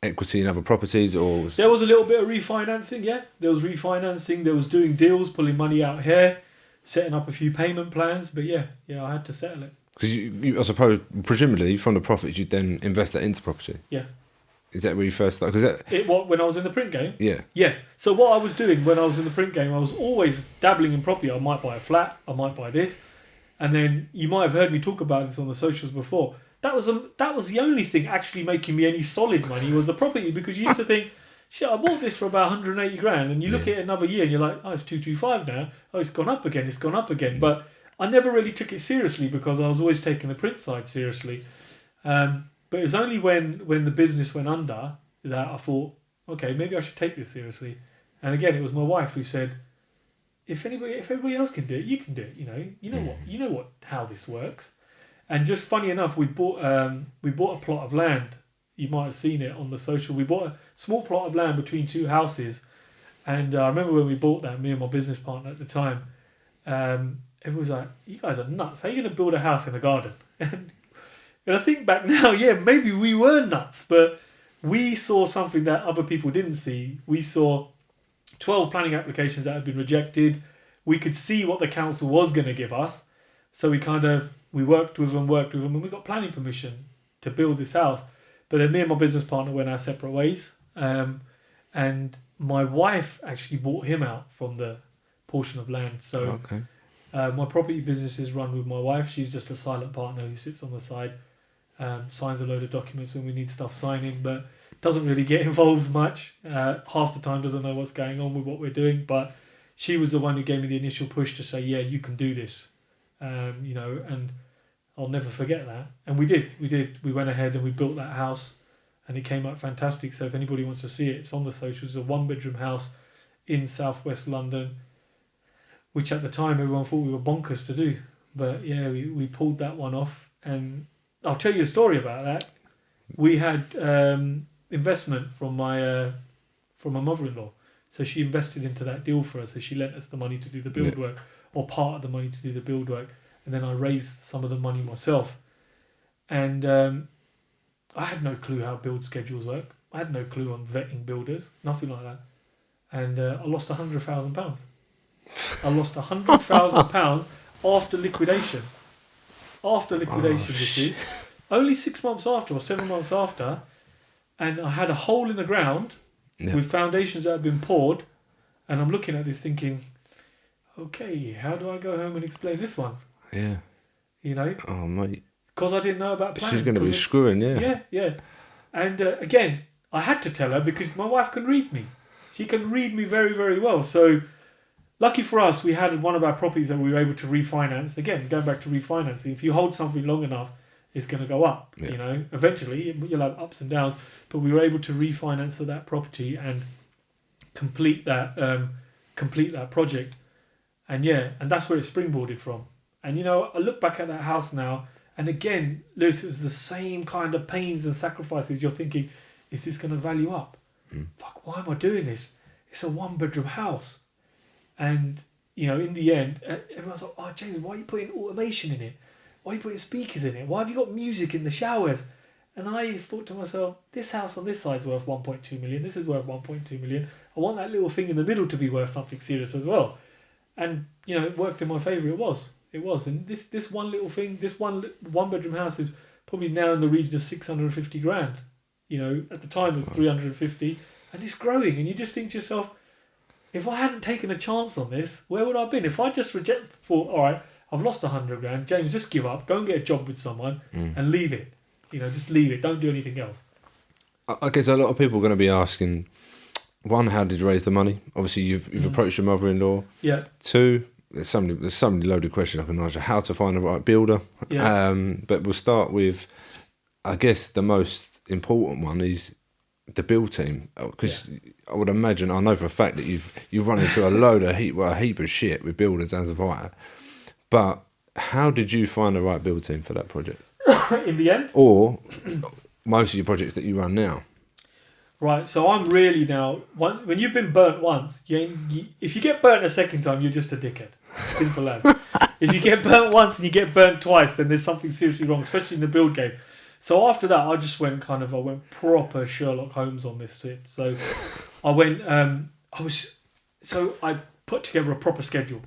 Speaker 2: equity in other properties, or
Speaker 1: There was a little bit of refinancing? Yeah, there was refinancing. There was doing deals, pulling money out here, setting up a few payment plans. But yeah, I had to settle it.
Speaker 2: because I suppose presumably from the profits you'd then invest that into property.
Speaker 1: Yeah.
Speaker 2: Is that where you first started?
Speaker 1: When I was in the print game?
Speaker 2: Yeah.
Speaker 1: Yeah. So what I was doing when I was in the print game, I was always dabbling in property. I might buy a flat. I might buy this. And then you might have heard me talk about this on the socials before. That was the only thing actually making me any solid money was the property, because you used to think, shit, I bought this for about 180 grand, and you look at it another year and you're like, oh, it's 225 now. Oh, it's gone up again. Yeah. But I never really took it seriously because I was always taking the print side seriously. But it was only when the business went under that I thought, okay, maybe I should take this seriously. And again, it was my wife who said, if everybody else can do it, you can do it. You know how this works. And just funny enough, we bought a plot of land. You might have seen it on the social. We bought a small plot of land between two houses, and I remember when we bought that, me and my business partner at the time, everyone was like, "You guys are nuts! How are you going to build a house in a garden?" And I think back now, yeah, maybe we were nuts, but we saw something that other people didn't see. We saw 12 planning applications that had been rejected. We could see what the council was going to give us, so we worked with them, and we got planning permission to build this house. But then me and my business partner went our separate ways. And my wife actually bought him out from the portion of land. So my property business is run with my wife. She's just a silent partner who sits on the side, signs a load of documents when we need stuff signing, but doesn't really get involved much. Half the time doesn't know what's going on with what we're doing. But she was the one who gave me the initial push to say, yeah, you can do this. And I'll never forget that. And we did. We went ahead and we built that house, and it came out fantastic. So if anybody wants to see it, it's on the socials. A 1-bedroom house in southwest London, which at the time everyone thought we were bonkers to do. But yeah, we pulled that one off. And I'll tell you a story about that. We had investment from my mother-in-law. So she invested into that deal for us. So she lent us the money to do the build work, or part of the money to do the build work. And then I raised some of the money myself. And I had no clue how build schedules work. I had no clue on vetting builders, nothing like that. And I lost £100,000. I lost £100,000 after liquidation. You see. Only 6 months after, or 7 months after, and I had a hole in the ground with foundations that had been poured, and I'm looking at this thinking, okay, how do I go home and explain this one?
Speaker 2: Yeah. Oh, mate.
Speaker 1: Because I didn't know about plans.
Speaker 2: She's going to be screwing, yeah.
Speaker 1: Yeah. And again, I had to tell her because my wife can read me. She can read me very, very well. So, lucky for us, we had one of our properties that we were able to refinance. Again, going back to refinancing, if you hold something long enough, it's going to go up.
Speaker 2: Yeah.
Speaker 1: Eventually you'll have ups and downs. But we were able to refinance that property and complete that project. And and that's where it springboarded from. And I look back at that house now, and again, Lewis, it was the same kind of pains and sacrifices. You're thinking, is this going to value up? Fuck, why am I doing this? It's a 1-bedroom house. And, in the end, everyone's like, oh, James, why are you putting automation in it? Why are you putting speakers in it? Why have you got music in the showers? And I thought to myself, this house on this side is worth 1.2 million. This is worth 1.2 million. I want that little thing in the middle to be worth something serious as well. And, it worked in my favour. It was. And this one little thing, this one-bedroom house is probably now in the region of 650 grand. At the time it was 350, and it's growing. And you just think to yourself, if I hadn't taken a chance on this, where would I have been? If I just thought, all right, I've lost 100 grand, James, just give up, go and get a job with someone and leave it. Just leave it. Don't do anything else.
Speaker 2: I guess a lot of people are going to be asking, one, how did you raise the money? Obviously, you've approached your mother-in-law. Yeah. 2, there's so many loaded questions I can answer. How to find the right builder. Yeah. But we'll start with, I guess, the most important one is the build team, because I would imagine, I know for a fact that you've run into a heap of shit with builders as of I. But how did you find the right build team for that project?
Speaker 1: In the end,
Speaker 2: Or most of your projects that you run now?
Speaker 1: right. So I'm really now. When you've been burnt once, if you get burnt a second time, you're just a dickhead. Simple as. If you get burnt once and you get burnt twice, then there's something seriously wrong, especially in the build game. So after that, I just went proper Sherlock Holmes on this shit. So I went. I put together a proper schedule.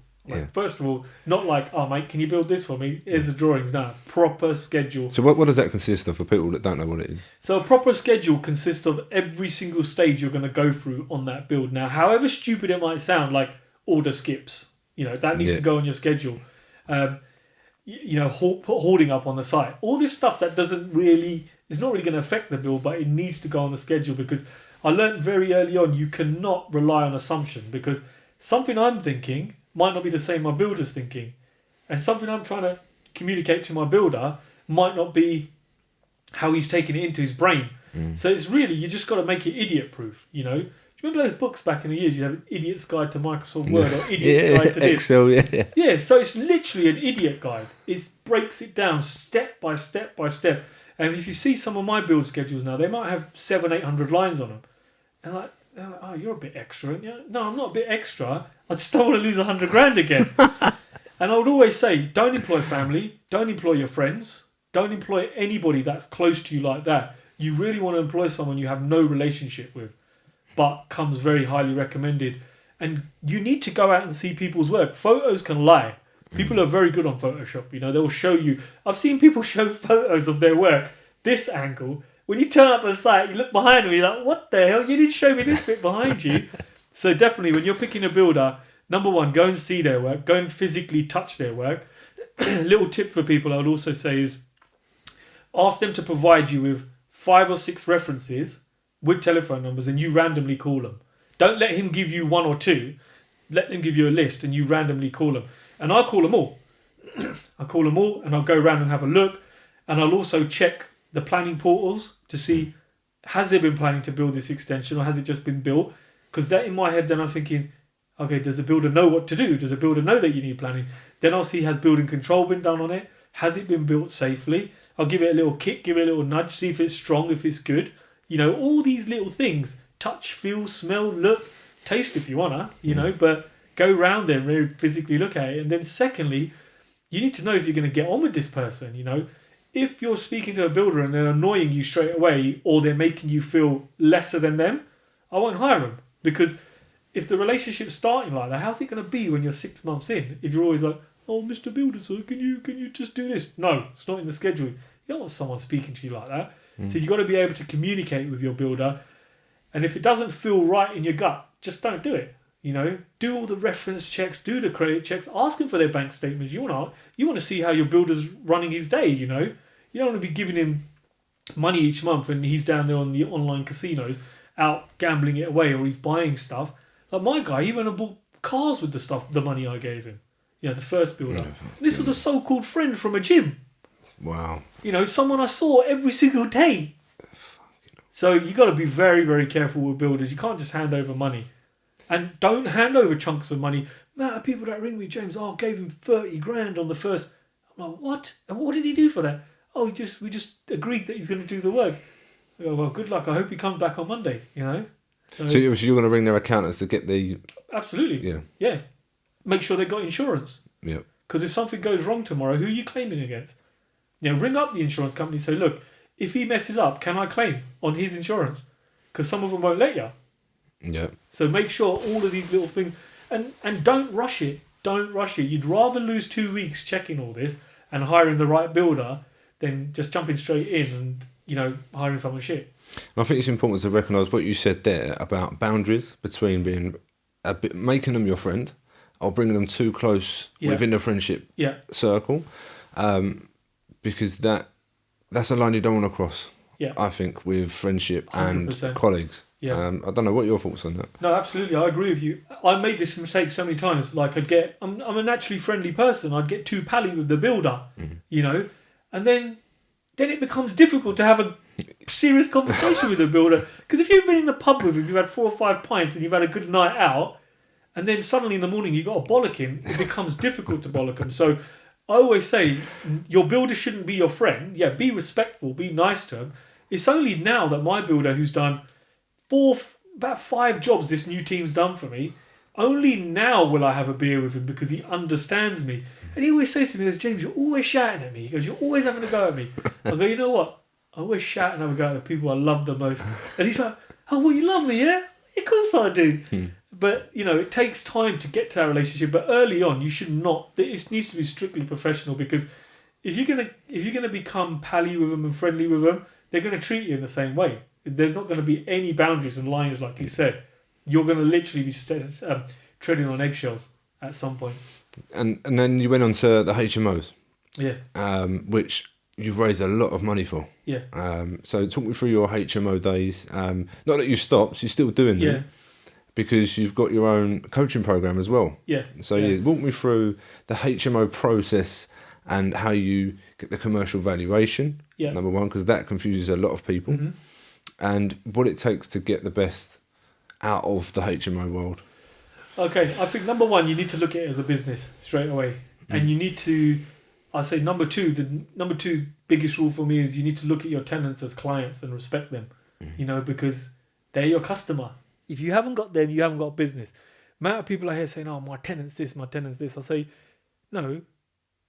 Speaker 1: First of all, not like, oh mate, can you build this for me? Here's the drawings now. Proper schedule.
Speaker 2: So what does that consist of for people that don't know what it is?
Speaker 1: So a proper schedule consists of every single stage you're going to go through on that build. Now, however stupid it might sound, like order skips, that needs to go on your schedule. Put hoarding up on the site. All this stuff that is not really going to affect the build, but it needs to go on the schedule, because I learned very early on you cannot rely on assumption, because something I'm thinking might not be the same my builder's thinking, and something I'm trying to communicate to my builder might not be how he's taking it into his brain. So it's really, you just got to make it idiot proof. Do you remember those books back in the years? You have an Idiot's Guide to Microsoft Word or Idiot's Guide to this.
Speaker 2: Excel, yeah.
Speaker 1: Yeah, so it's literally an idiot guide. It breaks it down step by step by step. And if you see some of my build schedules now, they might have 700-800 lines on them. And they're like, oh, you're a bit extra, aren't you? No, I'm not a bit extra. I just don't want to lose 100 grand again. And I would always say, don't employ family, don't employ your friends, don't employ anybody that's close to you like that. You really want to employ someone you have no relationship with, but comes very highly recommended. And you need to go out and see people's work. Photos can lie. People are very good on Photoshop. They'll show you. I've seen people show photos of their work, this angle. When you turn up at the site, you look behind them, you're like, what the hell? You didn't show me this bit behind you. So definitely, when you're picking a builder, number one, go and see their work. Go and physically touch their work. Little tip for people I would also say is ask them to provide you with 5 or 6 references with telephone numbers, and you randomly call them. Don't let him give you 1 or 2. Let them give you a list and you randomly call them. And I call them all. I call them all, and I'll go around and have a look. And I'll also check the planning portals to see, has there been planning to build this extension, or has it just been built? Because that in my head, then I'm thinking, okay, does the builder know what to do? Does the builder know that you need planning? Then I'll see, has building control been done on it? Has it been built safely? I'll give it a little kick, give it a little nudge, see if it's strong, if it's good. All these little things. Touch, feel, smell, look, taste if you wanna, but go round there and really physically look at it. And then secondly, you need to know if you're going to get on with this person. If you're speaking to a builder and they're annoying you straight away, or they're making you feel lesser than them, I won't hire them. Because if the relationship's starting like that, how's it going to be when you're 6 months in? If you're always like, oh, Mr. Builder, sir, can you just do this? No, it's not in the schedule. You don't want someone speaking to you like that. So you've got to be able to communicate with your builder. And if it doesn't feel right in your gut, just don't do it. Do all the reference checks, do the credit checks, ask them for their bank statements. You want to see how your builder's running his day. You don't want to be giving him money each month and he's down there on the online casinos out gambling it away, or he's buying stuff. Like my guy, he went and bought cars with the money I gave him. The first builder. This was a so-called friend from a gym.
Speaker 2: Wow.
Speaker 1: Someone I saw every single day. So you got to be very, very careful with builders. You can't just hand over money. And don't hand over chunks of money. Man, people that ring me, James, I gave him 30 grand on the first. I'm like, what? And what did he do for that? Oh, we just agreed that he's going to do the work. I go, well, good luck. I hope he comes back on Monday, So
Speaker 2: you're going to ring their accountants to get the...
Speaker 1: Absolutely. Yeah. Make sure they've got insurance.
Speaker 2: Yeah.
Speaker 1: Because if something goes wrong tomorrow, who are you claiming against? Ring up the insurance company and say, look, if he messes up, can I claim on his insurance? Because some of them won't let you.
Speaker 2: Yeah.
Speaker 1: So make sure all of these little things, and don't rush it. Don't rush it. You'd rather lose 2 weeks checking all this and hiring the right builder than just jumping straight in and, hiring someone shit.
Speaker 2: And I think it's important to recognise what you said there about boundaries between being making them your friend or bringing them too close within the friendship circle. Because that's a line you don't want to cross. Yeah. I think with friendship 100%. And colleagues. Yeah. I don't know what your thoughts on that.
Speaker 1: No, absolutely, I agree with you. I made this mistake so many times. Like I'm a naturally friendly person. I'd get too pally with the builder, and then it becomes difficult to have a serious conversation with the builder. Because if you've been in the pub with him, you've had 4 or 5 pints and you've had a good night out, and then suddenly in the morning you got to bollock him, it becomes difficult to bollock him. So I always say your builder shouldn't be your friend. Yeah, be respectful, be nice to him. It's only now that my builder, who's done about 5 jobs this new team's done for me, only now will I have a beer with him because he understands me. And he always says to me, James, you're always shouting at me. He goes, you're always having a go at me. I go, you know what? I always shout and have a go at the people I love the most. And he's like, oh, well, you love me, yeah? Of course I do. But, it takes time to get to that relationship. But early on, you should not. It needs to be strictly professional, because if you're gonna become pally with them and friendly with them, they're going to treat you in the same way. There's not going to be any boundaries and lines, like you said. You're going to literally be treading on eggshells at some point.
Speaker 2: And then you went on to the HMOs.
Speaker 1: Yeah.
Speaker 2: Which you've raised a lot of money for.
Speaker 1: Yeah.
Speaker 2: So talk me through your HMO days. Not that you stopped, you're still doing them.
Speaker 1: Yeah.
Speaker 2: Because you've got your own coaching program as well.
Speaker 1: Yeah.
Speaker 2: So walk me through the HMO process and how you get the commercial valuation.
Speaker 1: Yeah.
Speaker 2: Number one, because that confuses a lot of people.
Speaker 1: Mm-hmm.
Speaker 2: And what it takes to get the best out of the HMO world.
Speaker 1: Okay, I think number one, you need to look at it as a business straight away. And you need to, I say number two, the number 2 biggest rule for me is you need to look at your tenants as clients and respect them, because they're your customer. If you haven't got them, you haven't got business. Amount of people are here saying, oh, my tenant's this, my tenant's this. I say, no,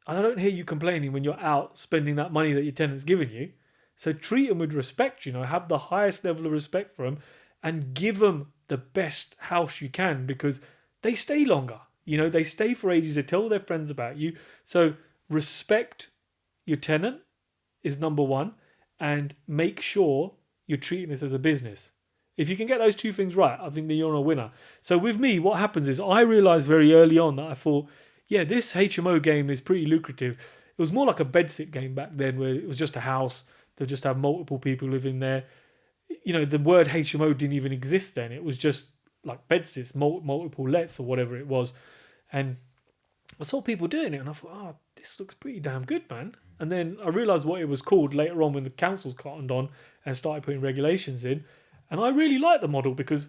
Speaker 1: and I don't hear you complaining when you're out spending that money that your tenant's giving you. So treat them with respect, have the highest level of respect for them and give them the best house you can, because they stay longer. They stay for ages. They tell their friends about you. So respect your tenant is number one, and make sure you're treating this as a business. If you can get those 2 things right, I think that you're a winner. So with me, what happens is I realized very early on that I thought, yeah, this HMO game is pretty lucrative. It was more like a bedsit game back then, where it was just a house. They'll just have multiple people living there. The word HMO didn't even exist then. It was just like bedsits, multiple lets or whatever it was. And I saw people doing it and I thought, oh, this looks pretty damn good, man. And then I realised what it was called later on when the councils cottoned on and started putting regulations in. And I really like the model because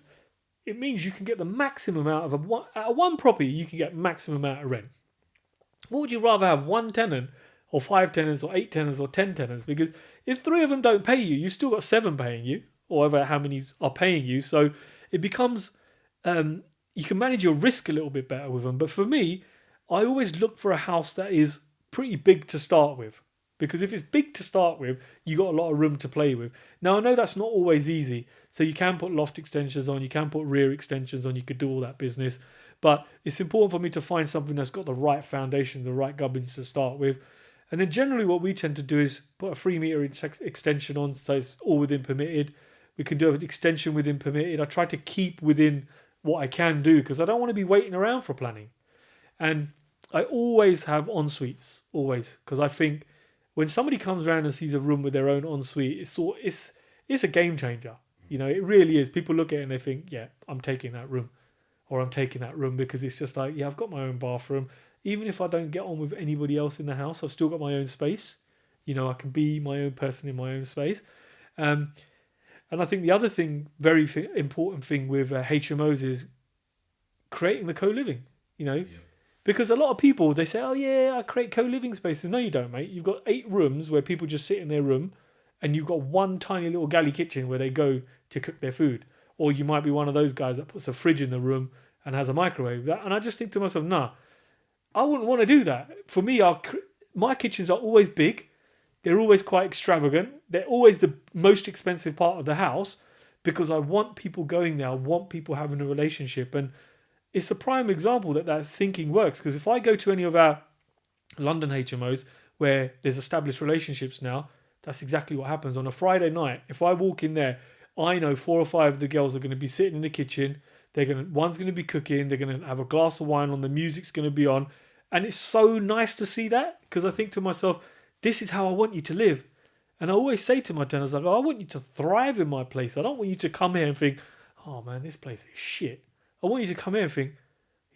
Speaker 1: it means you can get the maximum out of one property, you can get maximum amount of rent. What would you rather have, 1 tenant or 5 tenants or 8 tenants or 10 tenants? Because if 3 of them don't pay you, you've still got 7 paying you, or how many are paying you. So it becomes, you can manage your risk a little bit better with them. But for me, I always look for a house that is pretty big to start with. Because if it's big to start with, you got a lot of room to play with. Now, I know that's not always easy. So you can put loft extensions on, you can put rear extensions on, you could do all that business. But it's important for me to find something that's got the right foundation, the right gubbins to start with. And then generally what we tend to do is put a 3 metre extension on, so it's all within permitted. We can do an extension within permitted. I try to keep within what I can do because I don't want to be waiting around for planning. And I always have en-suites, always, because I think when somebody comes around and sees a room with their own ensuite, it's a game changer. It really is. People look at it and they think, yeah, I'm taking that room, or I'm taking that room, because it's just like, yeah, I've got my own bathroom. Even if I don't get on with anybody else in the house, I've still got my own space. I can be my own person in my own space. And I think the other thing, very important thing with HMOs is creating the co-living, Yeah. Because a lot of people, they say, oh yeah, I create co-living spaces. No, you don't, mate. You've got 8 rooms where people just sit in their room, and you've got one tiny little galley kitchen where they go to cook their food. Or you might be one of those guys that puts a fridge in the room and has a microwave. And I just think to myself, nah, I wouldn't want to do that. For me, my kitchens are always big. They're always quite extravagant. They're always the most expensive part of the house, because I want people going there. I want people having a relationship. And it's a prime example that thinking works. Because if I go to any of our London HMOs where there's established relationships now, that's exactly what happens. On a Friday night, if I walk in there, I know 4 or 5 of the girls are going to be sitting in the kitchen. One's going to be cooking. They're going to have a glass of wine on. The music's going to be on. And it's so nice to see that, because I think to myself, this is how I want you to live. And I always say to my tenants, like, I want you to thrive in my place. I don't want you to come here and think, oh man, this place is shit. I want you to come here and think,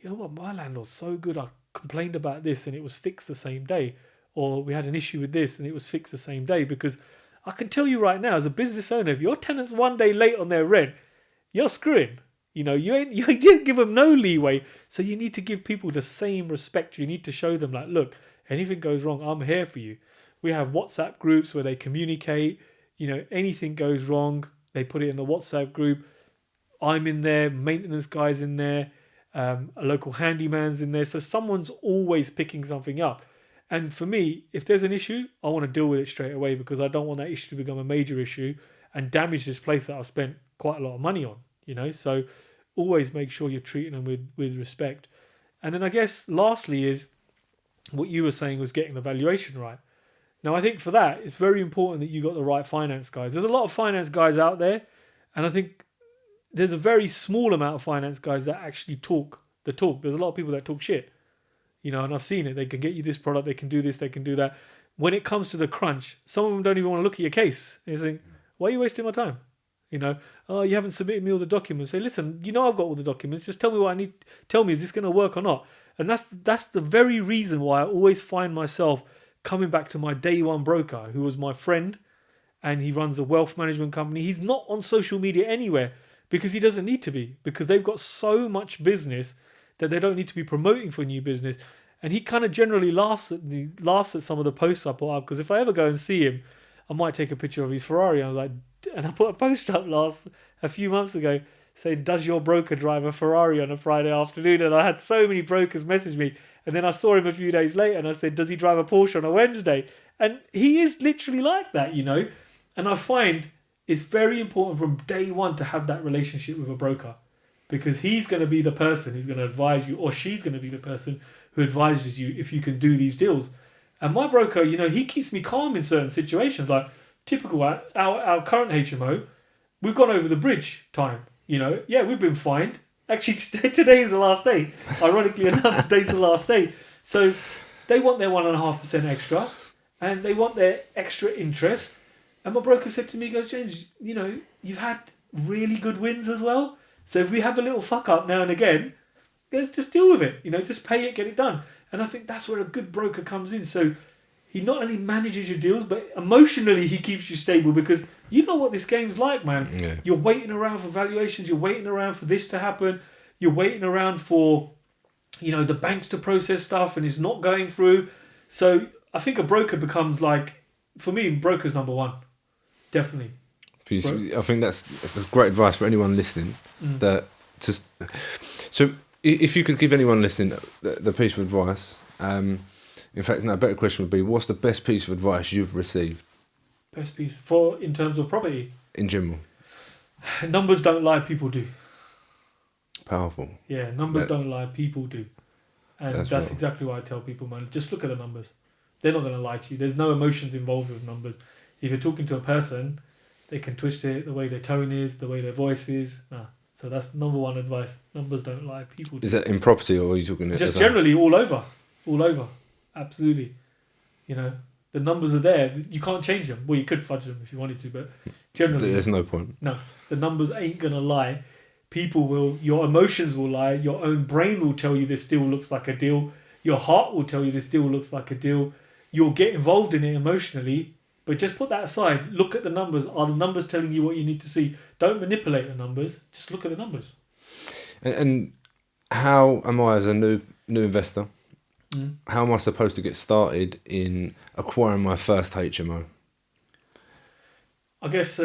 Speaker 1: you know what, my landlord's so good. I complained about this and it was fixed the same day. Or we had an issue with this and it was fixed the same day, because I can tell you right now, as a business owner, if your tenant's one day late on their rent, you're screwing. You know, you didn't give them no leeway. So you need to give people the same respect. You need to show them like, look, anything goes wrong, I'm here for you. We have WhatsApp groups where they communicate. You know, anything goes wrong, they put it in the WhatsApp group. I'm in there, maintenance guy's in there, a local handyman's in there. So someone's always picking something up. And for me, if there's an issue, I want to deal with it straight away because I don't want that issue to become a major issue and damage this place that I've spent quite a lot of money on, you know. So always make sure you're treating them with respect. And then I guess lastly is what you were saying was getting the valuation right. Now, I think for that, it's very important that you got the right finance guys. There's a lot of finance guys out there, and I think there's a very small amount of finance guys that actually talk the talk. There's a lot of people that talk shit, you know, and I've seen it. They can get you this product, they can do this, they can do that. When it comes to the crunch, some of them don't even want to look at your case. They think, why are you wasting my time? You know, oh, you haven't submitted me all the documents. Say, listen, you know I've got all the documents. Just tell me what I need. Tell me, is this going to work or not? And that's the very reason why I always find myself coming back to my day one broker, who was my friend, and he runs a wealth management company. He's not on social media anywhere because he doesn't need to be, because they've got so much business that they don't need to be promoting for new business. And he kind of generally laughs at some of the posts I put up, because if I ever go and see him, I might take a picture of his Ferrari. I was like, and I put a post up a few months ago saying, does your broker drive a Ferrari on a Friday afternoon? And I had so many brokers message me. And then I saw him a few days later and I said, does he drive a Porsche on a Wednesday? And he is literally like that, you know. And I find it's very important from day one to have that relationship with a broker, because he's going to be the person who's going to advise you, or she's going to be the person who advises you if you can do these deals. And my broker, you know, he keeps me calm in certain situations. Like typical, our current HMO, we've gone over the bridge time. You know, yeah, we've been fined. Actually, today is the last day. Ironically enough, today's the last day. So they want their 1.5% extra, and they want their extra interest. And my broker said to me, he goes, James, you know, you've had really good wins as well. So if we have a little fuck up now and again, let's just deal with it. You know, just pay it, get it done. And I think that's where a good broker comes in. So he not only manages your deals, but emotionally he keeps you stable, because you know what this game's like, man.
Speaker 2: Yeah.
Speaker 1: You're waiting around for valuations. You're waiting around for this to happen. You're waiting around for, you know, the banks to process stuff, and it's not going through. So I think a broker becomes like, for me, broker's number one. Definitely.
Speaker 2: I think that's great advice for anyone listening. That just so if you could give anyone listening the piece of advice, in fact, no, a better question would be, what's the best piece of advice you've received?
Speaker 1: Best piece in terms of property?
Speaker 2: In general.
Speaker 1: Numbers don't lie, people do.
Speaker 2: Powerful.
Speaker 1: Yeah, numbers don't lie, people do. And that's
Speaker 2: right.
Speaker 1: exactly what I tell people, man. Just look at the numbers. They're not going to lie to you. There's no emotions involved with numbers. If you're talking to a person, they can twist it the way their tone is, the way their voice is. Nah. So that's number one advice. Numbers don't lie, people do.
Speaker 2: Is that in property, or are you talking...
Speaker 1: Just generally all over. All over. Absolutely. You know, the numbers are there. You can't change them. Well, you could fudge them if you wanted to, but generally...
Speaker 2: There's no point.
Speaker 1: No. The numbers ain't going to lie. People will... Your emotions will lie. Your own brain will tell you this deal looks like a deal. Your heart will tell you this deal looks like a deal. You'll get involved in it emotionally, but just put that aside. Look at the numbers. Are the numbers telling you what you need to see? Don't manipulate the numbers. Just look at the numbers.
Speaker 2: And how am I, as a new investor, how am I supposed to get started in acquiring my first HMO?
Speaker 1: I guess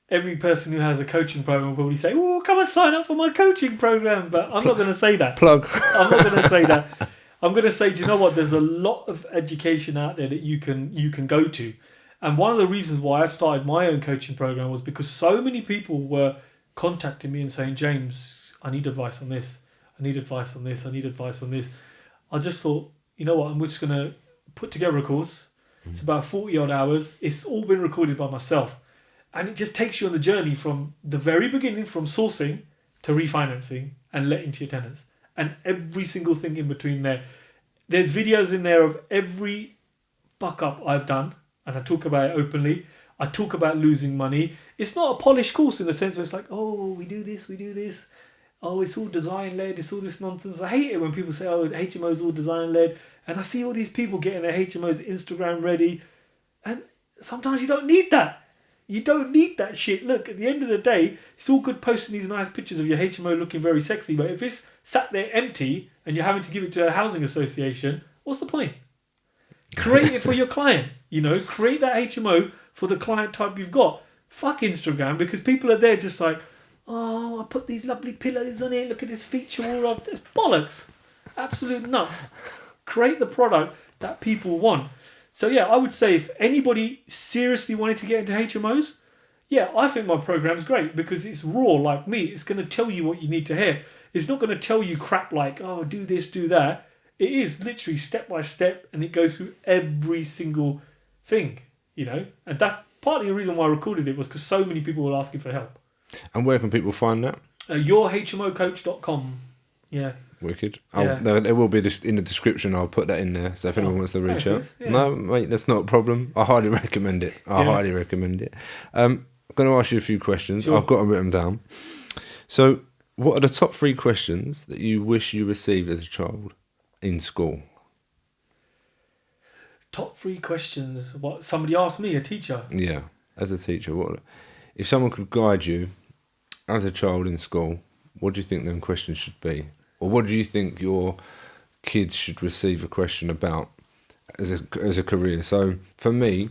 Speaker 1: every person who has a coaching program will probably say, "Oh, come and sign up for my coaching program." But I'm not going to say that.
Speaker 2: Plug.
Speaker 1: I'm not going to say that. I'm going to say, do you know what? There's a lot of education out there that you can go to. And one of the reasons why I started my own coaching program was because so many people were contacting me and saying, James, I need advice on this. I need advice on this. I need advice on this. I just thought, you know what? I'm just going to put together a course. It's about 40 odd hours. It's all been recorded by myself. And it just takes you on the journey from the very beginning, from sourcing to refinancing and letting to your tenants. And every single thing in between there. There's videos in there of every fuck up I've done, and I talk about it openly. I talk about losing money. It's not a polished course in the sense where it's like, oh, we do this. Oh, it's all design-led. It's all this nonsense. I hate it when people say, oh, HMO's all design-led. And I see all these people getting their HMOs Instagram ready. And sometimes you don't need that. You don't need that shit. Look, at the end of the day, it's all good posting these nice pictures of your HMO looking very sexy, but if it's sat there empty and you're having to give it to a housing association, what's the point? Create it for your client. Create that HMO for the client type you've got. Fuck Instagram, because people are there just like, oh, I put these lovely pillows on it. Look at this feature all up. It's bollocks. Absolute nuts. Create the product that people want. So yeah, I would say if anybody seriously wanted to get into HMOs, yeah, I think my program's great because it's raw like me. It's going to tell you what you need to hear. It's not going to tell you crap like, oh, do this, do that. It is literally step by step, and it goes through every single thing, And that partly the reason why I recorded it was because so many people were asking for help.
Speaker 2: And where can people find that?
Speaker 1: yourhmocoach.com. Yeah.
Speaker 2: Wicked.
Speaker 1: Yeah.
Speaker 2: There will be this in the description. I'll put that in there. So if anyone wants to reach out.
Speaker 1: Yeah.
Speaker 2: No, mate, that's not a problem. I highly recommend it. Highly recommend it. I'm going to ask you a few questions.
Speaker 1: Sure.
Speaker 2: I've got them written down. So what are the top 3 questions that you wish you received as a child in school?
Speaker 1: Top 3 questions. What somebody asked me, a teacher.
Speaker 2: Yeah, as a teacher, what if someone could guide you as a child in school? What do you think them questions should be, or what do you think your kids should receive a question about as a career? So for me,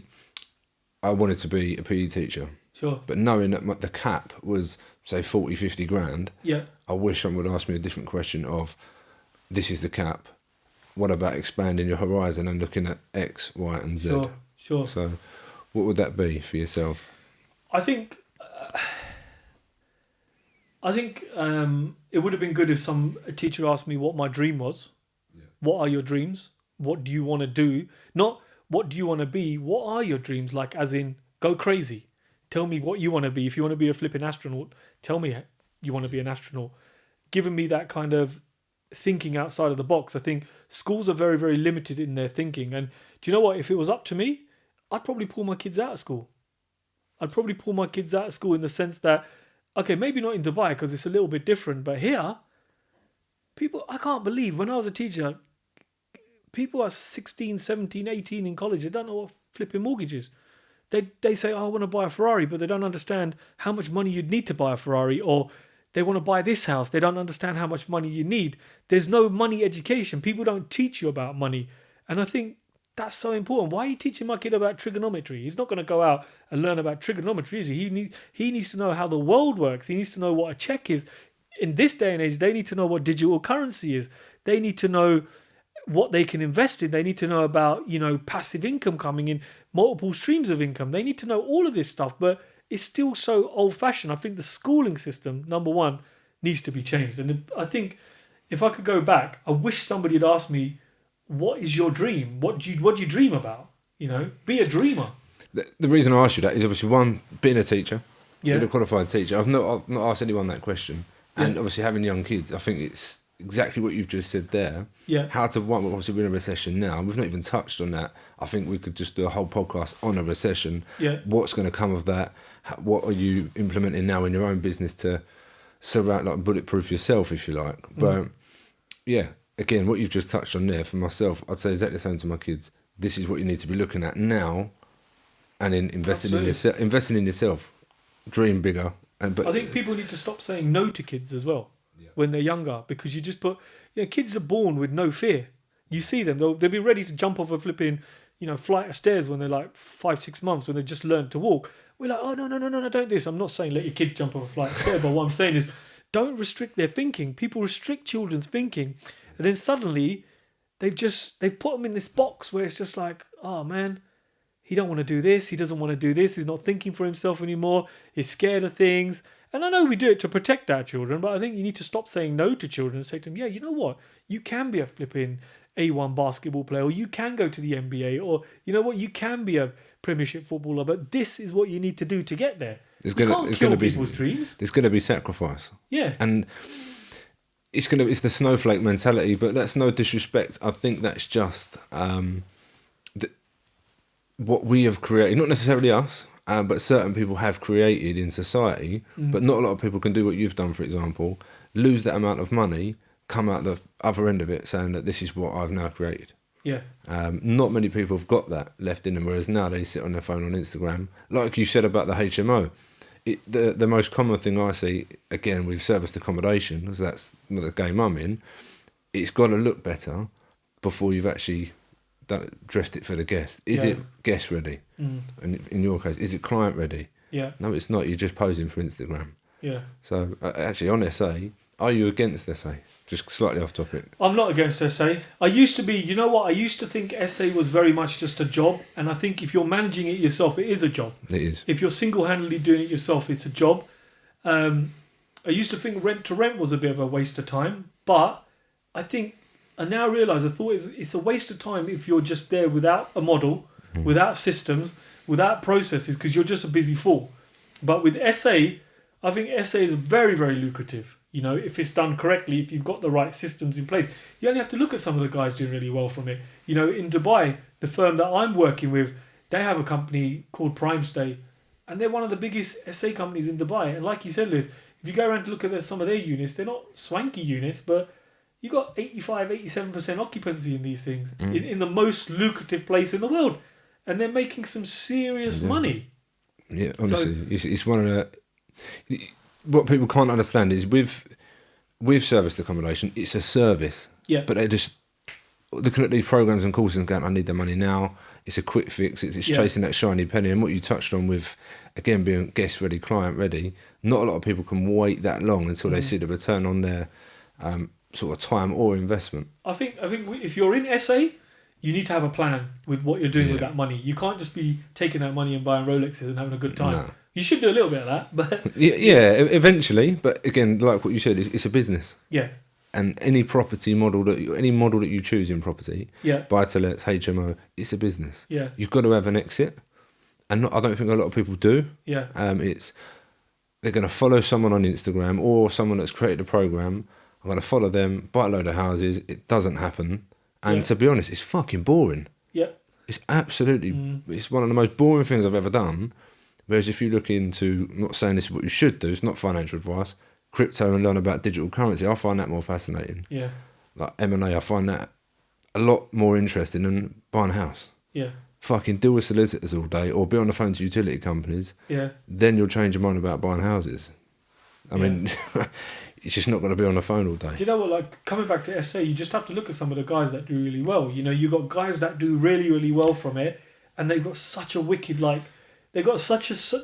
Speaker 2: I wanted to be a PE teacher.
Speaker 1: Sure.
Speaker 2: But knowing that the cap was say 40, 50 grand,
Speaker 1: Yeah.
Speaker 2: I wish someone would ask me a different question of, this is the cap. What about expanding your horizon and looking at X, Y, and Z?
Speaker 1: Sure.
Speaker 2: So, what would that be for yourself?
Speaker 1: I think it would have been good if a teacher asked me what my dream was. Yeah. What are your dreams? What do you want to do? Not what do you want to be? What are your dreams? Like, as in, go crazy. Tell me what you want to be. If you want to be a flipping astronaut, tell me you want to be an astronaut. Giving me that kind of thinking outside of the box. I think schools are very, very limited in their thinking. And do you know what? If it was up to me, I'd probably pull my kids out of school. I'd probably pull my kids out of school in the sense that, okay, maybe not in Dubai because it's a little bit different, but here, I can't believe when I was a teacher, people are 16, 17, 18 in college. They don't know what flipping mortgage is. They say, oh, I want to buy a Ferrari, but they don't understand how much money you'd need to buy a Ferrari, or they want to buy this house. They don't understand how much money you need. There's no money education. People don't teach you about money. And I think that's so important. Why are you teaching my kid about trigonometry? He's not going to go out and learn about trigonometry, is he? He needs to know how the world works. He needs to know what a check is. In this day and age, they need to know what digital currency is. They need to know what they can invest in. They need to know about, passive income coming in, multiple streams of income. They need to know all of this stuff, but it's still so old-fashioned. I think the schooling system, number one, needs to be changed. And I think if I could go back, I wish somebody had asked me, what is your dream? What do you dream about? Be a dreamer.
Speaker 2: The reason I asked you that is obviously one, being a teacher,
Speaker 1: Yeah.
Speaker 2: being a qualified teacher. I've not asked anyone that question. And
Speaker 1: Yeah.
Speaker 2: obviously having young kids, I think it's exactly what you've just said there.
Speaker 1: Yeah.
Speaker 2: How to, obviously we're in a recession now. We've not even touched on that. I think we could just do a whole podcast on a recession.
Speaker 1: Yeah.
Speaker 2: What's going to come of that? What are you implementing now in your own business to surround, like, bulletproof yourself, if you like? But yeah, again, what you've just touched on there, for myself, I'd say exactly the same to my kids. This is what you need to be looking at now, and in investing in yourself. Investing in yourself. Dream bigger. But
Speaker 1: I think people need to stop saying no to kids as well when they're younger, because you just put, kids are born with no fear. You see them, they'll be ready to jump off a flipping, flight of stairs when they're like 5-6 months, when they just learned to walk. We're like, oh, no, don't do this. I'm not saying let your kid jump off a flight of stairs, but what I'm saying is don't restrict their thinking. People restrict children's thinking, and then suddenly they've put them in this box where it's just like, oh man, he don't want to do this, he doesn't want to do this, he's not thinking for himself anymore, he's scared of things. And I know we do it to protect our children, but I think you need to stop saying no to children and say to them, yeah, you know what, you can be a flipping A1 basketball player, or you can go to the NBA, or you know what, you can be a Premiership footballer, but this is what you need to do to get there. You can't kill people's dreams.
Speaker 2: There's going to be sacrifice.
Speaker 1: Yeah.
Speaker 2: And it's the snowflake mentality, but that's no disrespect. I think that's just what we have created, not necessarily us, but certain people have created in society, but not a lot of people can do what you've done, for example, lose that amount of money, come out the other end of it saying that this is what I've now created.
Speaker 1: Yeah.
Speaker 2: Not many people have got that left in them, whereas now they sit on their phone on Instagram. Like you said about the HMO, the most common thing I see, again, with serviced accommodation, because that's the game I'm in, it's got to look better before you've actually dressed it for the guest. Is it guest ready? And in your case, is it client ready?
Speaker 1: Yeah.
Speaker 2: No, it's not. You're just posing for Instagram.
Speaker 1: Yeah.
Speaker 2: So, actually, on SA, are you against SA? Just slightly off topic.
Speaker 1: I'm not against SA. I used to be, you know what? I used to think SA was very much just a job. And I think if you're managing it yourself, it is a job.
Speaker 2: It is.
Speaker 1: If you're single-handedly doing it yourself, it's a job. I used to think rent to rent was a bit of a waste of time. But I now realise it's a waste of time if you're just there without a model, without systems, without processes, because you're just a busy fool. But with SA, I think SA is very, very lucrative. You know, if it's done correctly, if you've got the right systems in place, you only have to look at some of the guys doing really well from it. You know, in Dubai, the firm that I'm working with, they have a company called Prime Stay, and they're one of the biggest SA companies in Dubai. And like you said, Liz, if you go around to look at some of their units, they're not swanky units, but you got 85, 87% occupancy in these things in the most lucrative place in the world, and they're making some serious money.
Speaker 2: Yeah, honestly, it's one of the. What people can't understand is with serviced accommodation, it's a service.
Speaker 1: Yeah.
Speaker 2: But they're just looking at these programs and courses and going, I need the money now. It's a quick fix. It's chasing that shiny penny. And what you touched on with, again, being guest ready, client ready, not a lot of people can wait that long until they see the return on their sort of time or investment.
Speaker 1: I think if you're in SA, you need to have a plan with what you're doing with that money. You can't just be taking that money and buying Rolexes and having a good time.
Speaker 2: No.
Speaker 1: You should do a little bit of that, but
Speaker 2: yeah, eventually. But again, like what you said, it's a business.
Speaker 1: Yeah.
Speaker 2: And any property model any model that you choose in property, buy-to-lets, HMO, it's a business.
Speaker 1: Yeah.
Speaker 2: You've got to have an exit, and I don't think a lot of people do.
Speaker 1: Yeah.
Speaker 2: They're going to follow someone on Instagram or someone that's created a program. I'm going to follow them, buy a load of houses. It doesn't happen, and to be honest, it's fucking boring.
Speaker 1: Yeah.
Speaker 2: It's absolutely. It's one of the most boring things I've ever done. Whereas if you look into, I'm not saying this is what you should do, it's not financial advice, crypto and learn about digital currency, I find that more fascinating.
Speaker 1: Yeah.
Speaker 2: Like M&A, I find that a lot more interesting than buying a house.
Speaker 1: Yeah.
Speaker 2: Fucking deal with solicitors all day or be on the phone to utility companies.
Speaker 1: Yeah.
Speaker 2: Then you'll change your mind about buying houses. I mean, it's just not going to be on the phone all day.
Speaker 1: Do you know what, like, coming back to SA, you just have to look at some of the guys that do really well. You know, you've got guys that do really, really well from it, and they've got such a wicked, like, they've got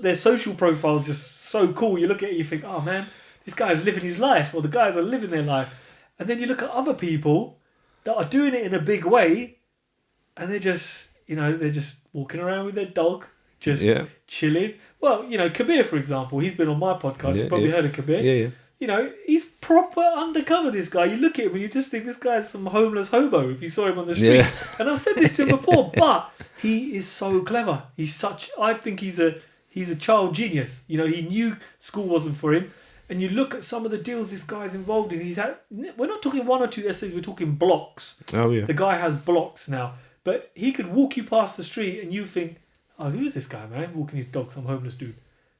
Speaker 1: their social profile is just so cool. You look at it, you think, oh man, this guy's living his life, or the guys are living their life. And then you look at other people that are doing it in a big way, and they're just walking around with their dog, just chilling. Well, you know, Kabir, for example, he's been on my podcast. You've probably heard of Kabir.
Speaker 2: Yeah.
Speaker 1: You know, he's proper undercover, this guy. You look at him and you just think this guy's some homeless hobo if you saw him on the street. Yeah. And I've said this to him before, but he is so clever. I think he's a child genius. You know, he knew school wasn't for him. And you look at some of the deals this guy's involved in. We're not talking one or two essays, we're talking blocks.
Speaker 2: Oh, yeah.
Speaker 1: The guy has blocks now. But he could walk you past the street and you think, oh, who's this guy, man? Walking his dog, some homeless dude.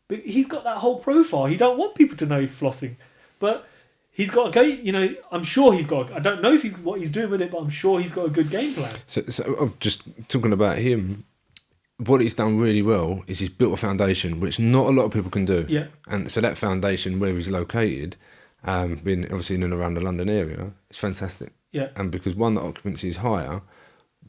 Speaker 1: But he's got that whole profile. He don't want people to know he's flossing. But he's got a game, you know, I'm sure he's got, I don't know if what he's doing with it, but I'm sure he's got a good game plan.
Speaker 2: So I'm just talking about him. What he's done really well is he's built a foundation, which not a lot of people can do.
Speaker 1: Yeah.
Speaker 2: And so that foundation where he's located, being obviously in and around the London area, it's fantastic.
Speaker 1: Yeah.
Speaker 2: And because one, the occupancy is higher,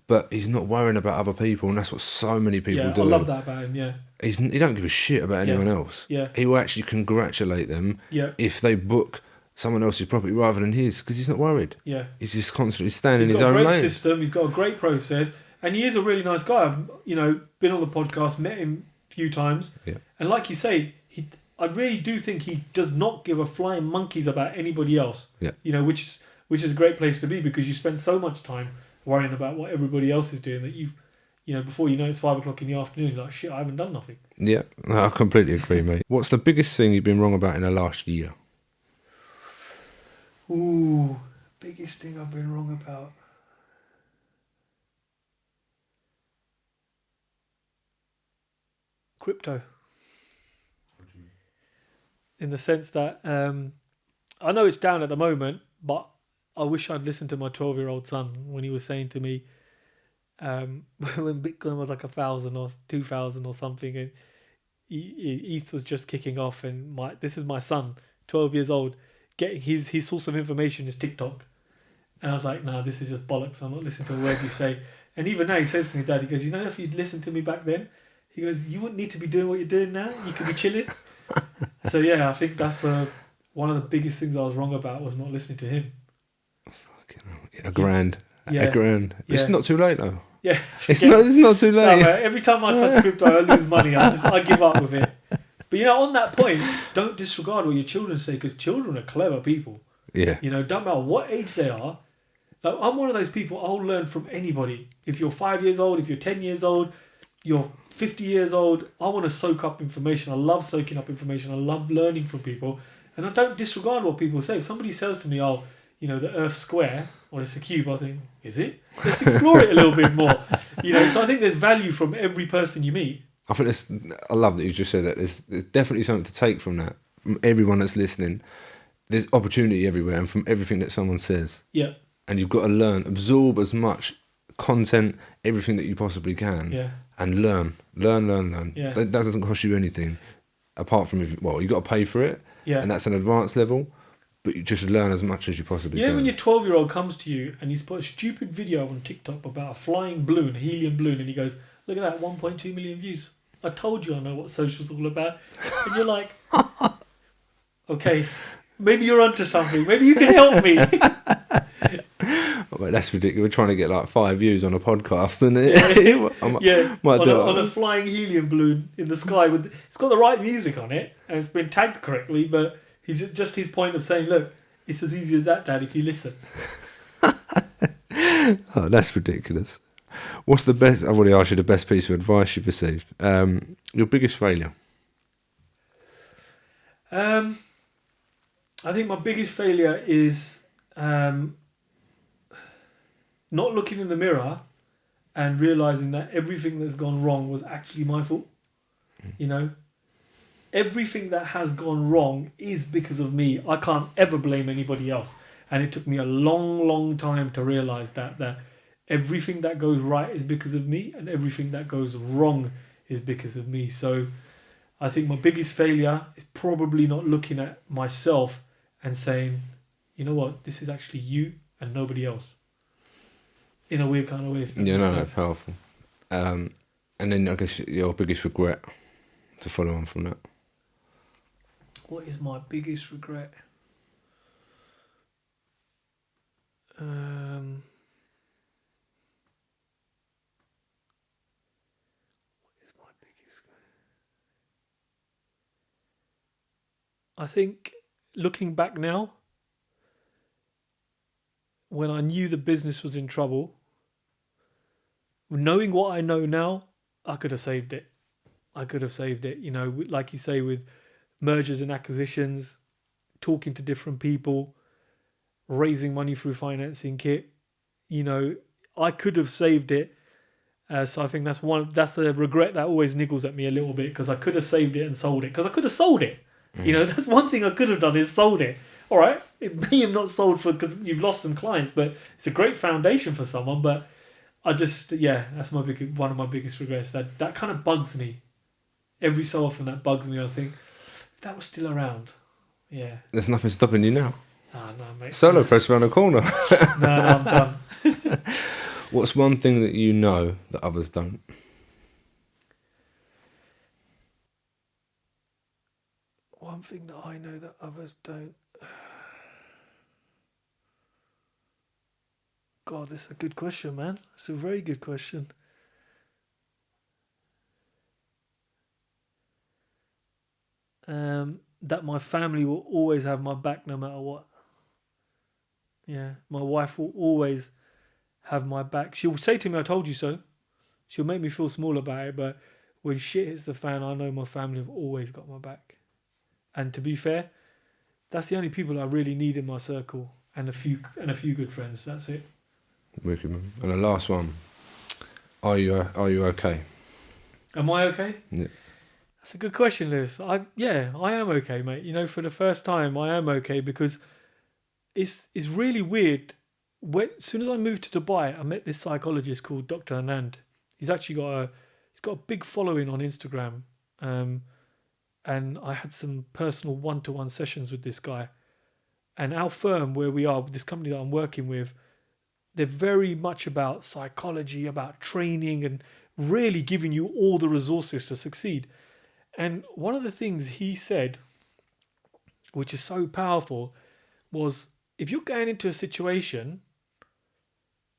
Speaker 2: but he's not worrying about other people, and that's what so many people do.
Speaker 1: I love that about him, yeah.
Speaker 2: He don't give a shit about anyone else.
Speaker 1: Yeah.
Speaker 2: He will actually congratulate them if they book someone else's property rather than his, because he's not worried.
Speaker 1: Yeah.
Speaker 2: He's just constantly staying in his own lane.
Speaker 1: He's got a great system, he's got a great process, and he is a really nice guy. I've, you know, been on the podcast, met him a few times, and like you say, I really do think he does not give a flying monkeys about anybody else.
Speaker 2: Yeah.
Speaker 1: You know, which is a great place to be, because you spend so much time worrying about what everybody else is doing that you know, before you know it's 5 o'clock in the afternoon, you're like, shit, I haven't done nothing.
Speaker 2: Yeah, I completely agree, mate. What's the biggest thing you've been wrong about in the last year?
Speaker 1: Ooh, biggest thing I've been wrong about. Crypto.
Speaker 2: What do you mean?
Speaker 1: In the sense that I know it's down at the moment, but I wish I'd listened to my 12-year-old son when he was saying to me, when Bitcoin was like 1,000 or 2,000 or something, and ETH was just kicking off, and this is my son, 12 years old, getting his source of information is TikTok, and I was like, nah, this is just bollocks. I'm not listening to a word you say. And even now he says to me, Dad, he goes, if you'd listened to me back then, he goes, you wouldn't need to be doing what you're doing now. You could be chilling. So yeah, I think that's one of the biggest things I was wrong about, was not listening to him.
Speaker 2: Fucking hell. $1,000.
Speaker 1: Yeah.
Speaker 2: $1,000.
Speaker 1: Yeah.
Speaker 2: It's not too late though.
Speaker 1: Yeah,
Speaker 2: It's not too
Speaker 1: no,
Speaker 2: late.
Speaker 1: mate, every time I touch crypto, I lose money. I give up with it. But on that point, don't disregard what your children say, because children are clever people.
Speaker 2: Yeah.
Speaker 1: Don't matter what age they are. Like, I'm one of those people, I'll learn from anybody. If you're 5 years old, if you're 10 years old, you're 50 years old, I want to soak up information. I love soaking up information. I love learning from people. And I don't disregard what people say. If somebody says to me, the Earth's square, or it's a cube, I think, is it? Let's explore it a little bit more. So I think there's value from every person you meet.
Speaker 2: I love that you just said that. There's definitely something to take from that. From everyone that's listening, there's opportunity everywhere, and from everything that someone says.
Speaker 1: Yeah.
Speaker 2: And you've got to learn, absorb as much content, everything that you possibly can,
Speaker 1: Yeah.
Speaker 2: and learn.
Speaker 1: Yeah.
Speaker 2: That doesn't cost you anything, apart from you've got to pay for it,
Speaker 1: Yeah.
Speaker 2: and that's an advanced level. But you just learn as much as you possibly can.
Speaker 1: When your 12-year-old comes to you and he's put a stupid video on TikTok about a flying balloon, a helium balloon, and he goes, look at that, 1.2 million views. I told you I know what social's all about. And you're like, okay, maybe you're onto something. Maybe you can help me.
Speaker 2: Oh, that's ridiculous. We're trying to get like 5 views on a podcast, and
Speaker 1: on a flying helium balloon in the sky it's got the right music on it, and it's been tagged correctly, but he's just his point of saying, look, it's as easy as that, Dad, if you listen.
Speaker 2: Oh, that's ridiculous. What's the best? I've already asked you the best piece of advice you've received. Your biggest failure?
Speaker 1: I think my biggest failure is not looking in the mirror and realizing that everything that's gone wrong was actually my fault. Everything that has gone wrong is because of me. I can't ever blame anybody else. And it took me a long, long time to realize that everything that goes right is because of me, and everything that goes wrong is because of me. So I think my biggest failure is probably not looking at myself and saying, you know what, this is actually you and nobody else. In a weird kind of way.
Speaker 2: Yeah, no, that's powerful. And then I guess your biggest regret, to follow on from that.
Speaker 1: What is my biggest regret? What is my biggest regret? I think, looking back now, when I knew the business was in trouble, knowing what I know now, I could have saved it. Like you say, with mergers and acquisitions, talking to different people, raising money through financing kit, I could have saved it. So I think that's a regret that always niggles at me a little bit, because I could have saved it and sold it. Because I could have sold it. That's one thing I could have done, is sold it. All right, it may have not sold because you've lost some clients, but it's a great foundation for someone. But I just, that's one of my biggest regrets. That kind of bugs me. Every so often that bugs me. I think, if that was still around, yeah.
Speaker 2: There's nothing stopping you now.
Speaker 1: Oh, no, mate.
Speaker 2: Solo press around the corner.
Speaker 1: No, I'm done.
Speaker 2: What's one thing that you know that others don't?
Speaker 1: One thing that I know that others don't. God, this is a good question, man. It's a very good question. That my family will always have my back no matter what. Yeah, my wife will always have my back. She'll say to me, I told you so. She'll make me feel small about it, but when shit hits the fan, I know my family have always got my back. And to be fair, that's the only people I really need in my circle, and a few good friends. That's it.
Speaker 2: Wicked, man. And the last one, are you okay?
Speaker 1: Am I okay?
Speaker 2: Yeah.
Speaker 1: That's a good question, Lewis. I am okay, mate. For the first time, I am okay, because it's really weird as soon as I moved to Dubai, I met this psychologist called Dr. Anand. He's actually got a big following on Instagram, and I had some personal one-to-one sessions with this guy. And our firm, where we are, with this company that I'm working with, they're very much about psychology, about training, and really giving you all the resources to succeed. And one of the things he said, which is so powerful, was if you're going into a situation,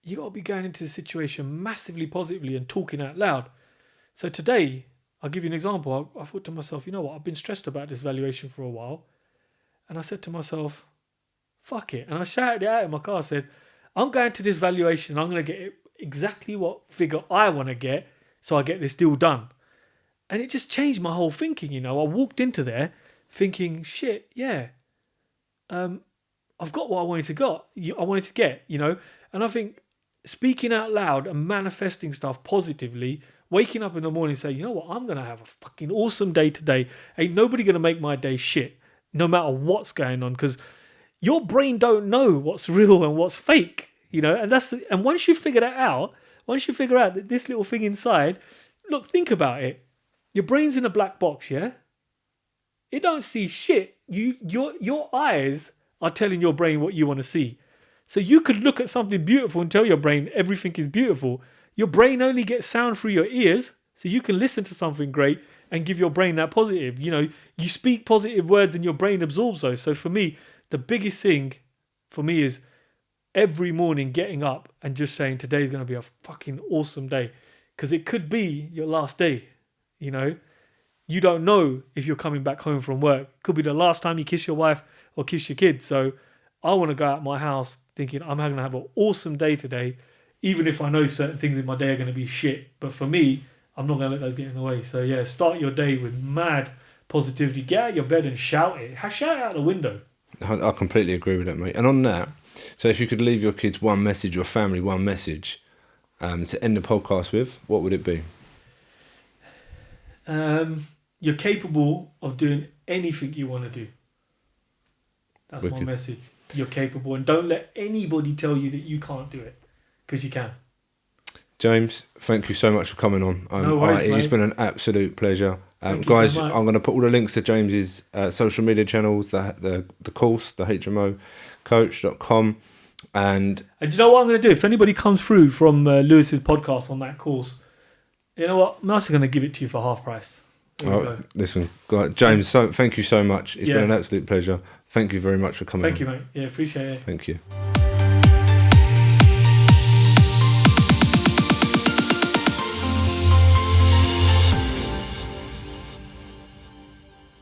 Speaker 1: you got to be going into the situation massively positively and talking out loud. So today, I'll give you an example. I thought to myself, you know what? I've been stressed about this valuation for a while. And I said to myself, fuck it. And I shouted it out in my car. I said, I'm going to this valuation. I'm going to get exactly what figure I want to get so I get this deal done. And it just changed my whole thinking, you know. I walked into there thinking, shit, yeah, I've got what I wanted to get, you know. And I think speaking out loud and manifesting stuff positively, waking up in the morning and saying, you know what, I'm going to have a fucking awesome day today. Ain't nobody going to make my day shit, no matter what's going on, because your brain don't know what's real and what's fake, you know. And once you figure out that this little thing inside, look, think about it. Your brain's in a black box, yeah? It don't see shit. Your eyes are telling your brain what you want to see. So you could look at something beautiful and tell your brain everything is beautiful. Your brain only gets sound through your ears, so you can listen to something great and give your brain that positive. You know, you speak positive words and your brain absorbs those. So for me, the biggest thing for me is every morning getting up and just saying today's going to be a fucking awesome day, because it could be your last day. You know, you don't know if you're coming back home from work. It could be the last time you kiss your wife or kiss your kids. So I want to go out my house thinking I'm going to have an awesome day today, even if I know certain things in my day are going to be shit. But for me, I'm not going to let those get in the way. So yeah, start your day with mad positivity. Get out of your bed and shout it. Shout it out the window.
Speaker 2: I completely agree with that, mate. And on that, so if you could leave your kids one message, your family one message, to end the podcast with, what would it be?
Speaker 1: You're capable of doing anything you want to do. That's Wicked. My message. You're capable, and don't let anybody tell you that you can't do it, because you can.
Speaker 2: James, thank you so much for coming on.
Speaker 1: No worries,
Speaker 2: it's been an absolute pleasure. Guys, I'm going to put all the links to James's social media channels, the course, the HMO Coach.com. And
Speaker 1: do you know what I'm going to do? If anybody comes through from Lewis's podcast on that course, you know what? I'm also going to give it to you for half price.
Speaker 2: Listen, James, thank you so much. It's been an absolute pleasure. Thank you very much for coming.
Speaker 1: Thank you, mate. Yeah, appreciate it.
Speaker 2: Thank you.